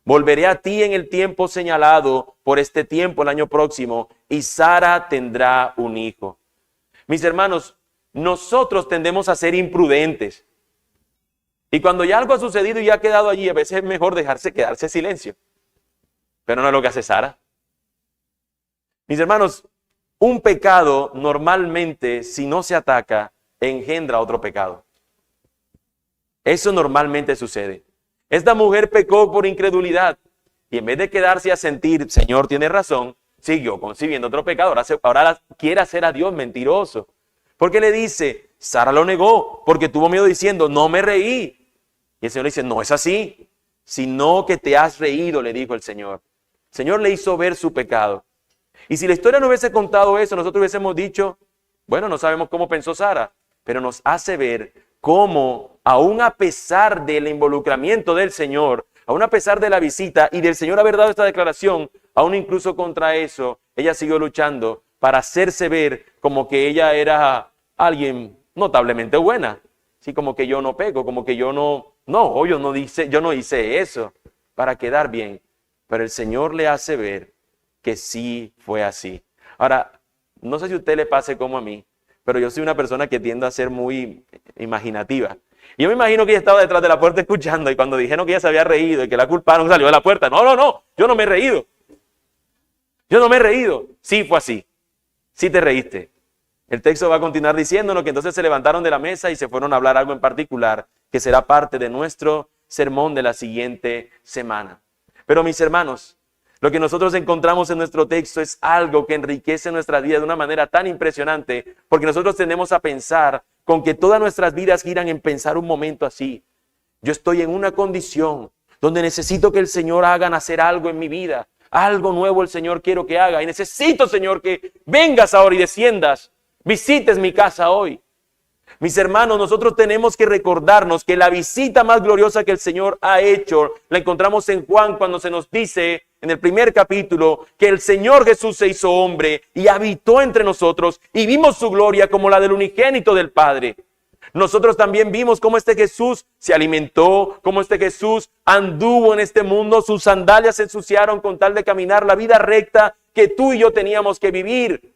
Volveré a ti en el tiempo señalado, por este tiempo el año próximo, y Sara tendrá un hijo. Mis hermanos, nosotros tendemos a ser imprudentes. Y cuando ya algo ha sucedido y ya ha quedado allí, a veces es mejor quedarse en silencio. Pero no es lo que hace Sara. Mis hermanos, un pecado normalmente, si no se ataca, engendra otro pecado. Eso normalmente sucede. Esta mujer pecó por incredulidad y en vez de quedarse a sentir: Señor, tiene razón, siguió concibiendo otro pecado. Ahora quiere hacer a Dios mentiroso. Porque le dice: Sara lo negó porque tuvo miedo diciendo: no me reí. Y el Señor le dice: no es así, sino que te has reído, le dijo el Señor. El Señor le hizo ver su pecado. Y si la historia no hubiese contado eso, nosotros hubiésemos dicho: bueno, no sabemos cómo pensó Sara, pero nos hace ver cómo, aún a pesar del involucramiento del Señor, aún a pesar de la visita y del Señor haber dado esta declaración, aún incluso contra eso, ella siguió luchando para hacerse ver como que ella era alguien notablemente buena. Sí, como que yo no peco, como que yo no hice eso para quedar bien. Pero el Señor le hace ver que sí fue así. Ahora, no sé si a usted le pase como a mí, pero yo soy una persona que tiende a ser muy imaginativa. Y yo me imagino que ella estaba detrás de la puerta escuchando y cuando dijeron que ella se había reído y que la culparon, salió de la puerta. No, yo no me he reído. Yo no me he reído. Sí fue así. Sí te reíste. El texto va a continuar diciéndonos que entonces se levantaron de la mesa y se fueron a hablar algo en particular que será parte de nuestro sermón de la siguiente semana. Pero mis hermanos, lo que nosotros encontramos en nuestro texto es algo que enriquece nuestra vida de una manera tan impresionante, porque nosotros tendemos a pensar con que todas nuestras vidas giran en pensar un momento así. Yo estoy en una condición donde necesito que el Señor haga nacer algo en mi vida. Algo nuevo el Señor quiero que haga. Y necesito, Señor, que vengas ahora y desciendas. Visites mi casa hoy. Mis hermanos, nosotros tenemos que recordarnos que la visita más gloriosa que el Señor ha hecho, la encontramos en Juan cuando se nos dice en el primer capítulo que el Señor Jesús se hizo hombre y habitó entre nosotros y vimos su gloria como la del unigénito del Padre. Nosotros también vimos cómo este Jesús se alimentó, cómo este Jesús anduvo en este mundo, sus sandalias se ensuciaron con tal de caminar la vida recta que tú y yo teníamos que vivir.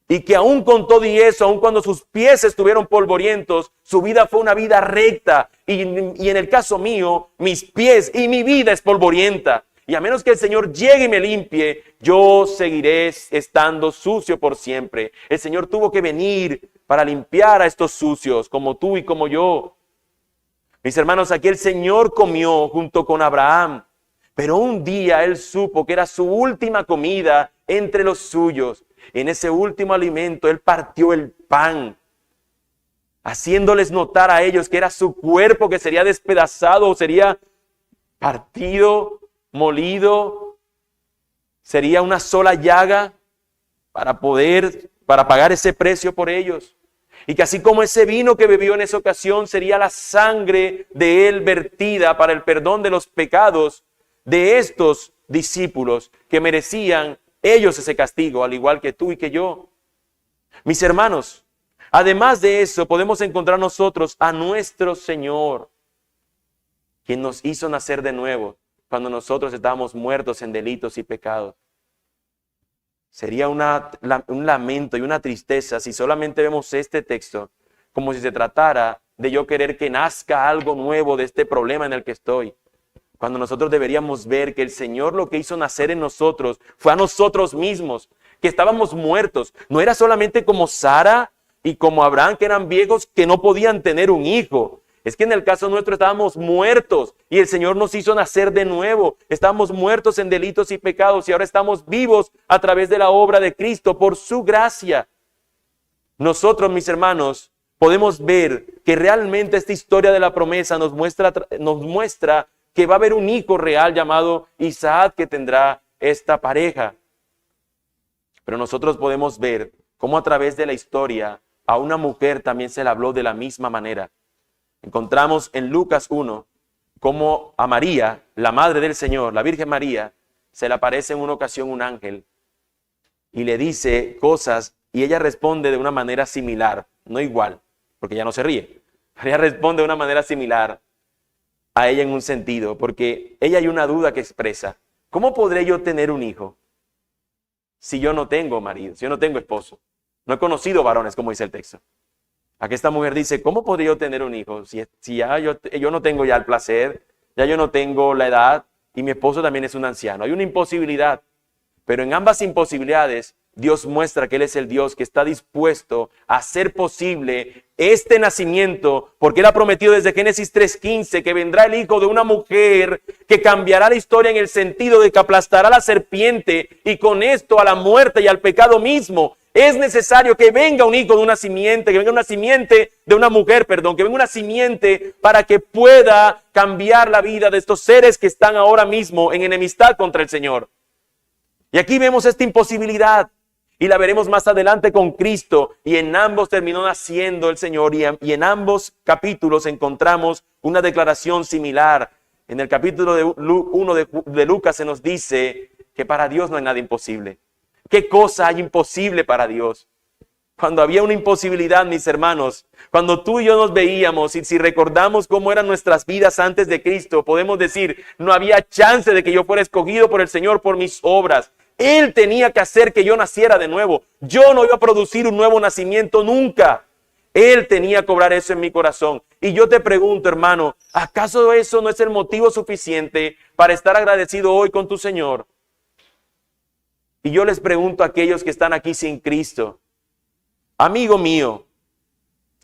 Y que aún con todo y eso, aún cuando sus pies estuvieron polvorientos, su vida fue una vida recta. Y en el caso mío, mis pies y mi vida es polvorienta. Y a menos que el Señor llegue y me limpie, yo seguiré estando sucio por siempre. El Señor tuvo que venir para limpiar a estos sucios, como tú y como yo. Mis hermanos, aquí el Señor comió junto con Abraham. Pero un día Él supo que era su última comida entre los suyos. En ese último alimento Él partió el pan, haciéndoles notar a ellos que era su cuerpo que sería despedazado o sería partido, molido, sería una sola llaga para pagar ese precio por ellos. Y que así como ese vino que bebió en esa ocasión sería la sangre de Él vertida para el perdón de los pecados de estos discípulos que merecían ellos ese castigo, al igual que tú y que yo. Mis hermanos, además de eso, podemos encontrar nosotros a nuestro Señor, quien nos hizo nacer de nuevo cuando nosotros estábamos muertos en delitos y pecados. Sería un lamento y una tristeza si solamente vemos este texto como si se tratara de yo querer que nazca algo nuevo de este problema en el que estoy. Cuando nosotros deberíamos ver que el Señor lo que hizo nacer en nosotros fue a nosotros mismos, que estábamos muertos. No era solamente como Sara y como Abraham, que eran viejos que no podían tener un hijo. Es que en el caso nuestro estábamos muertos y el Señor nos hizo nacer de nuevo. Estábamos muertos en delitos y pecados y ahora estamos vivos a través de la obra de Cristo por su gracia. Nosotros, mis hermanos, podemos ver que realmente esta historia de la promesa nos muestra que va a haber un hijo real llamado Isaac que tendrá esta pareja. Pero nosotros podemos ver cómo a través de la historia a una mujer también se le habló de la misma manera. Encontramos en Lucas 1 cómo a María, la madre del Señor, la Virgen María, se le aparece en una ocasión un ángel y le dice cosas y ella responde de una manera similar, no igual, porque ella no se ríe. Ella responde de una manera similar a ella en un sentido, porque ella hay una duda que expresa: ¿cómo podré yo tener un hijo si yo no tengo marido, si yo no tengo esposo? No he conocido varones, como dice el texto. Aquí esta mujer dice: ¿cómo podría yo tener un hijo si ya yo no tengo ya el placer, ya yo no tengo la edad y mi esposo también es un anciano? Hay una imposibilidad, pero en ambas imposibilidades Dios muestra que Él es el Dios que está dispuesto a hacer posible este nacimiento, porque Él ha prometido desde Génesis 3:15 que vendrá el hijo de una mujer que cambiará la historia en el sentido de que aplastará a la serpiente y con esto a la muerte y al pecado mismo. Es necesario que venga un hijo de una simiente, que venga una simiente de una mujer, que venga una simiente para que pueda cambiar la vida de estos seres que están ahora mismo en enemistad contra el Señor. Y aquí vemos esta imposibilidad. Y la veremos más adelante con Cristo. Y en ambos terminó naciendo el Señor. Y en ambos capítulos encontramos una declaración similar. En el capítulo 1 de Lucas se nos dice que para Dios no hay nada imposible. ¿Qué cosa hay imposible para Dios? Cuando había una imposibilidad, mis hermanos, cuando tú y yo nos veíamos y si recordamos cómo eran nuestras vidas antes de Cristo, podemos decir: no había chance de que yo fuera escogido por el Señor por mis obras. Él tenía que hacer que yo naciera de nuevo. Yo no iba a producir un nuevo nacimiento nunca. Él tenía que cobrar eso en mi corazón. Y yo te pregunto, hermano, ¿acaso eso no es el motivo suficiente para estar agradecido hoy con tu Señor? Y yo les pregunto a aquellos que están aquí sin Cristo: amigo mío,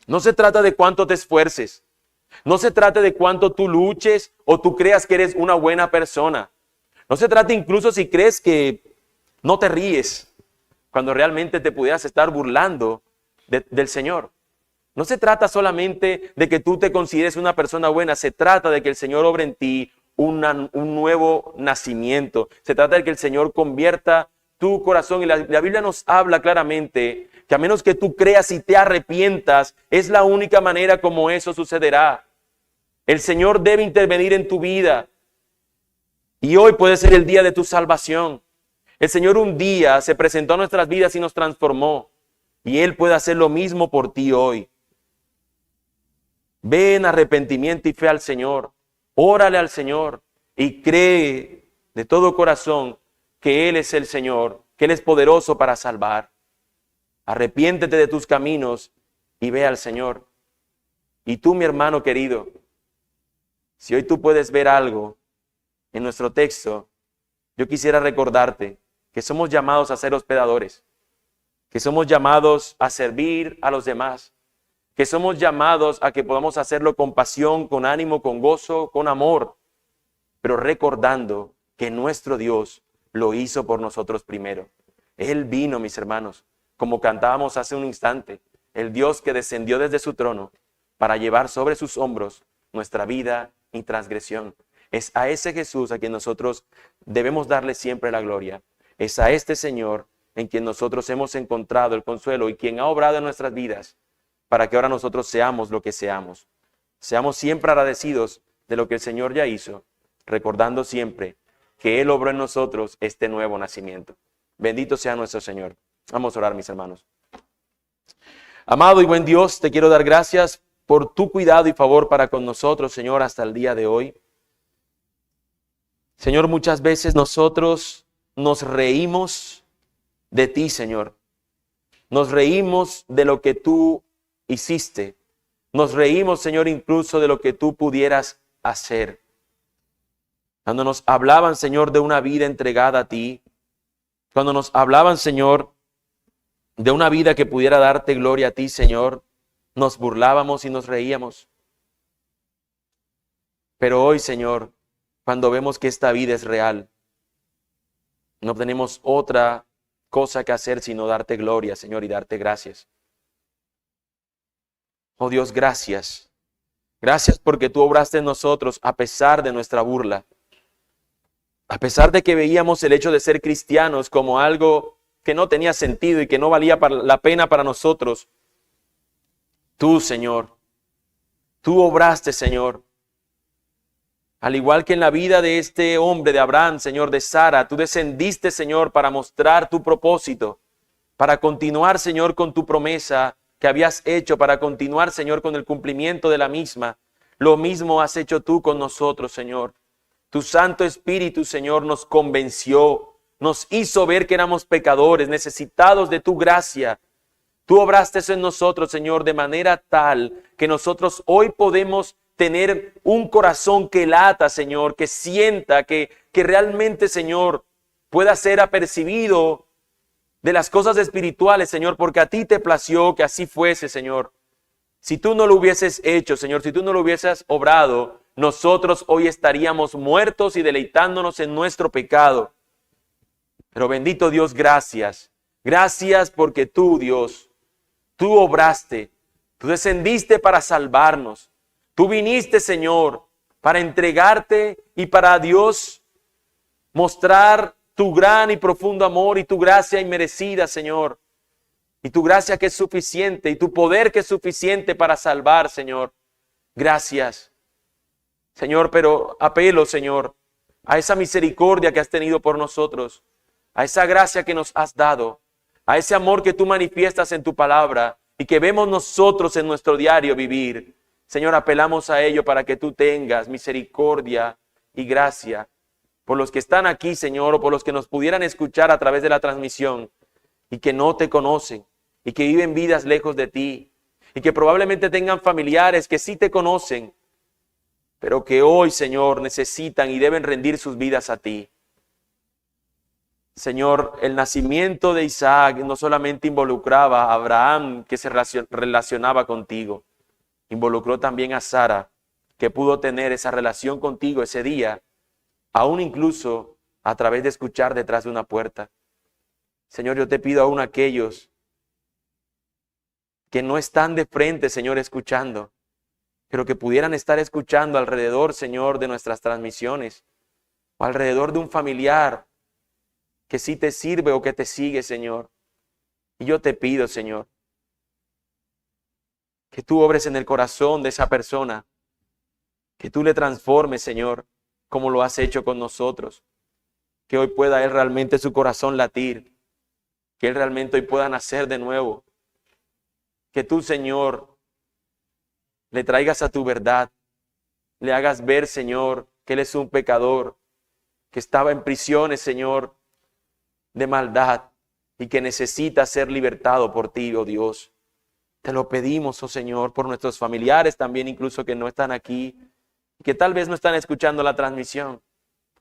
no se trata de cuánto te esfuerces. No se trata de cuánto tú luches o tú creas que eres una buena persona. No se trata incluso si crees que no te ríes cuando realmente te pudieras estar burlando del Señor. No se trata solamente de que tú te consideres una persona buena. Se trata de que el Señor obre en ti un nuevo nacimiento. Se trata de que el Señor convierta tu corazón. Y la Biblia nos habla claramente que a menos que tú creas y te arrepientas, es la única manera como eso sucederá. El Señor debe intervenir en tu vida. Y hoy puede ser el día de tu salvación. El Señor un día se presentó a nuestras vidas y nos transformó. Y Él puede hacer lo mismo por ti hoy. Ve en arrepentimiento y fe al Señor. Órale al Señor y cree de todo corazón que Él es el Señor, que Él es poderoso para salvar. Arrepiéntete de tus caminos y ve al Señor. Y tú, mi hermano querido, si hoy tú puedes ver algo en nuestro texto, yo quisiera recordarte que somos llamados a ser hospedadores, que somos llamados a servir a los demás, que somos llamados a que podamos hacerlo con pasión, con ánimo, con gozo, con amor, pero recordando que nuestro Dios lo hizo por nosotros primero. Él vino, mis hermanos, como cantábamos hace un instante, el Dios que descendió desde su trono para llevar sobre sus hombros nuestra vida y transgresión. Es a ese Jesús a quien nosotros debemos darle siempre la gloria. Es a este Señor en quien nosotros hemos encontrado el consuelo y quien ha obrado en nuestras vidas para que ahora nosotros seamos lo que seamos. Seamos siempre agradecidos de lo que el Señor ya hizo, recordando siempre que Él obró en nosotros este nuevo nacimiento. Bendito sea nuestro Señor. Vamos a orar, mis hermanos. Amado y buen Dios, te quiero dar gracias por tu cuidado y favor para con nosotros, Señor, hasta el día de hoy. Señor, muchas veces nosotros nos reímos de ti, Señor. Nos reímos de lo que tú hiciste. Nos reímos, Señor, incluso de lo que tú pudieras hacer. Cuando nos hablaban, Señor, de una vida entregada a ti, cuando nos hablaban, Señor, de una vida que pudiera darte gloria a ti, Señor, nos burlábamos y nos reíamos. Pero hoy, Señor, cuando vemos que esta vida es real, no tenemos otra cosa que hacer sino darte gloria, Señor, y darte gracias. Oh Dios, gracias. Gracias porque tú obraste en nosotros a pesar de nuestra burla. A pesar de que veíamos el hecho de ser cristianos como algo que no tenía sentido y que no valía la pena para nosotros. Tú, Señor, tú obraste, Señor. Al igual que en la vida de este hombre, de Abraham, Señor, de Sara, tú descendiste, Señor, para mostrar tu propósito, para continuar, Señor, con tu promesa que habías hecho, para continuar, Señor, con el cumplimiento de la misma. Lo mismo has hecho tú con nosotros, Señor. Tu Santo Espíritu, Señor, nos convenció, nos hizo ver que éramos pecadores, necesitados de tu gracia. Tú obraste eso en nosotros, Señor, de manera tal que nosotros hoy podemos tener un corazón que lata, Señor, que sienta, que realmente, Señor, pueda ser apercibido de las cosas espirituales, Señor, porque a ti te plació que así fuese, Señor. Si tú no lo hubieses hecho, Señor, si tú no lo hubieses obrado, nosotros hoy estaríamos muertos y deleitándonos en nuestro pecado. Pero bendito Dios, gracias. Gracias porque tú, Dios, tú obraste. Tú descendiste para salvarnos. Tú viniste, Señor, para entregarte y para Dios mostrar tu gran y profundo amor y tu gracia inmerecida, Señor. Y tu gracia que es suficiente y tu poder que es suficiente para salvar, Señor. Gracias, Señor, pero apelo, Señor, a esa misericordia que has tenido por nosotros, a esa gracia que nos has dado, a ese amor que tú manifiestas en tu palabra y que vemos nosotros en nuestro diario vivir. Señor, apelamos a ello para que tú tengas misericordia y gracia por los que están aquí, Señor, o por los que nos pudieran escuchar a través de la transmisión y que no te conocen y que viven vidas lejos de ti y que probablemente tengan familiares que sí te conocen, pero que hoy, Señor, necesitan y deben rendir sus vidas a ti. Señor, el nacimiento de Isaac no solamente involucraba a Abraham, que se relacionaba contigo, involucró también a Sara, que pudo tener esa relación contigo ese día, aún incluso a través de escuchar detrás de una puerta. Señor, yo te pido aún a aquellos que no están de frente, Señor, escuchando, pero que pudieran estar escuchando alrededor, Señor, de nuestras transmisiones, o alrededor de un familiar que sí te sirve o que te sigue, Señor. Y yo te pido, Señor, que tú obres en el corazón de esa persona, que tú le transformes, Señor, como lo has hecho con nosotros, que hoy pueda él realmente su corazón latir, que él realmente hoy pueda nacer de nuevo, que tú, Señor, le traigas a tu verdad, le hagas ver, Señor, que Él es un pecador, que estaba en prisiones, Señor, de maldad y que necesita ser libertado por ti, oh Dios. Te lo pedimos, oh Señor, por nuestros familiares también, incluso que no están aquí, que tal vez no están escuchando la transmisión,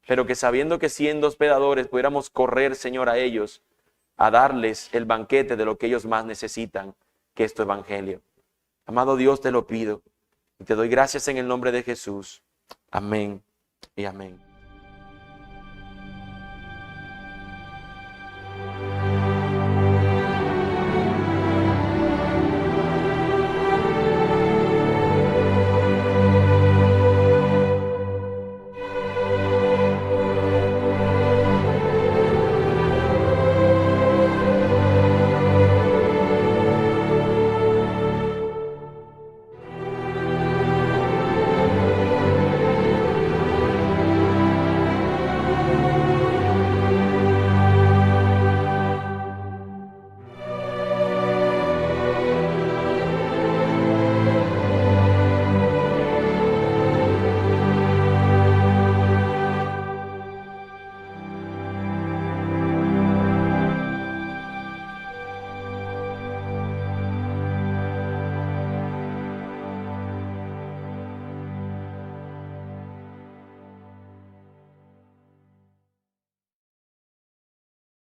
pero que sabiendo que siendo hospedadores pudiéramos correr, Señor, a ellos, a darles el banquete de lo que ellos más necesitan, que es tu evangelio. Amado Dios, te lo pido y te doy gracias en el nombre de Jesús. Amén y amén.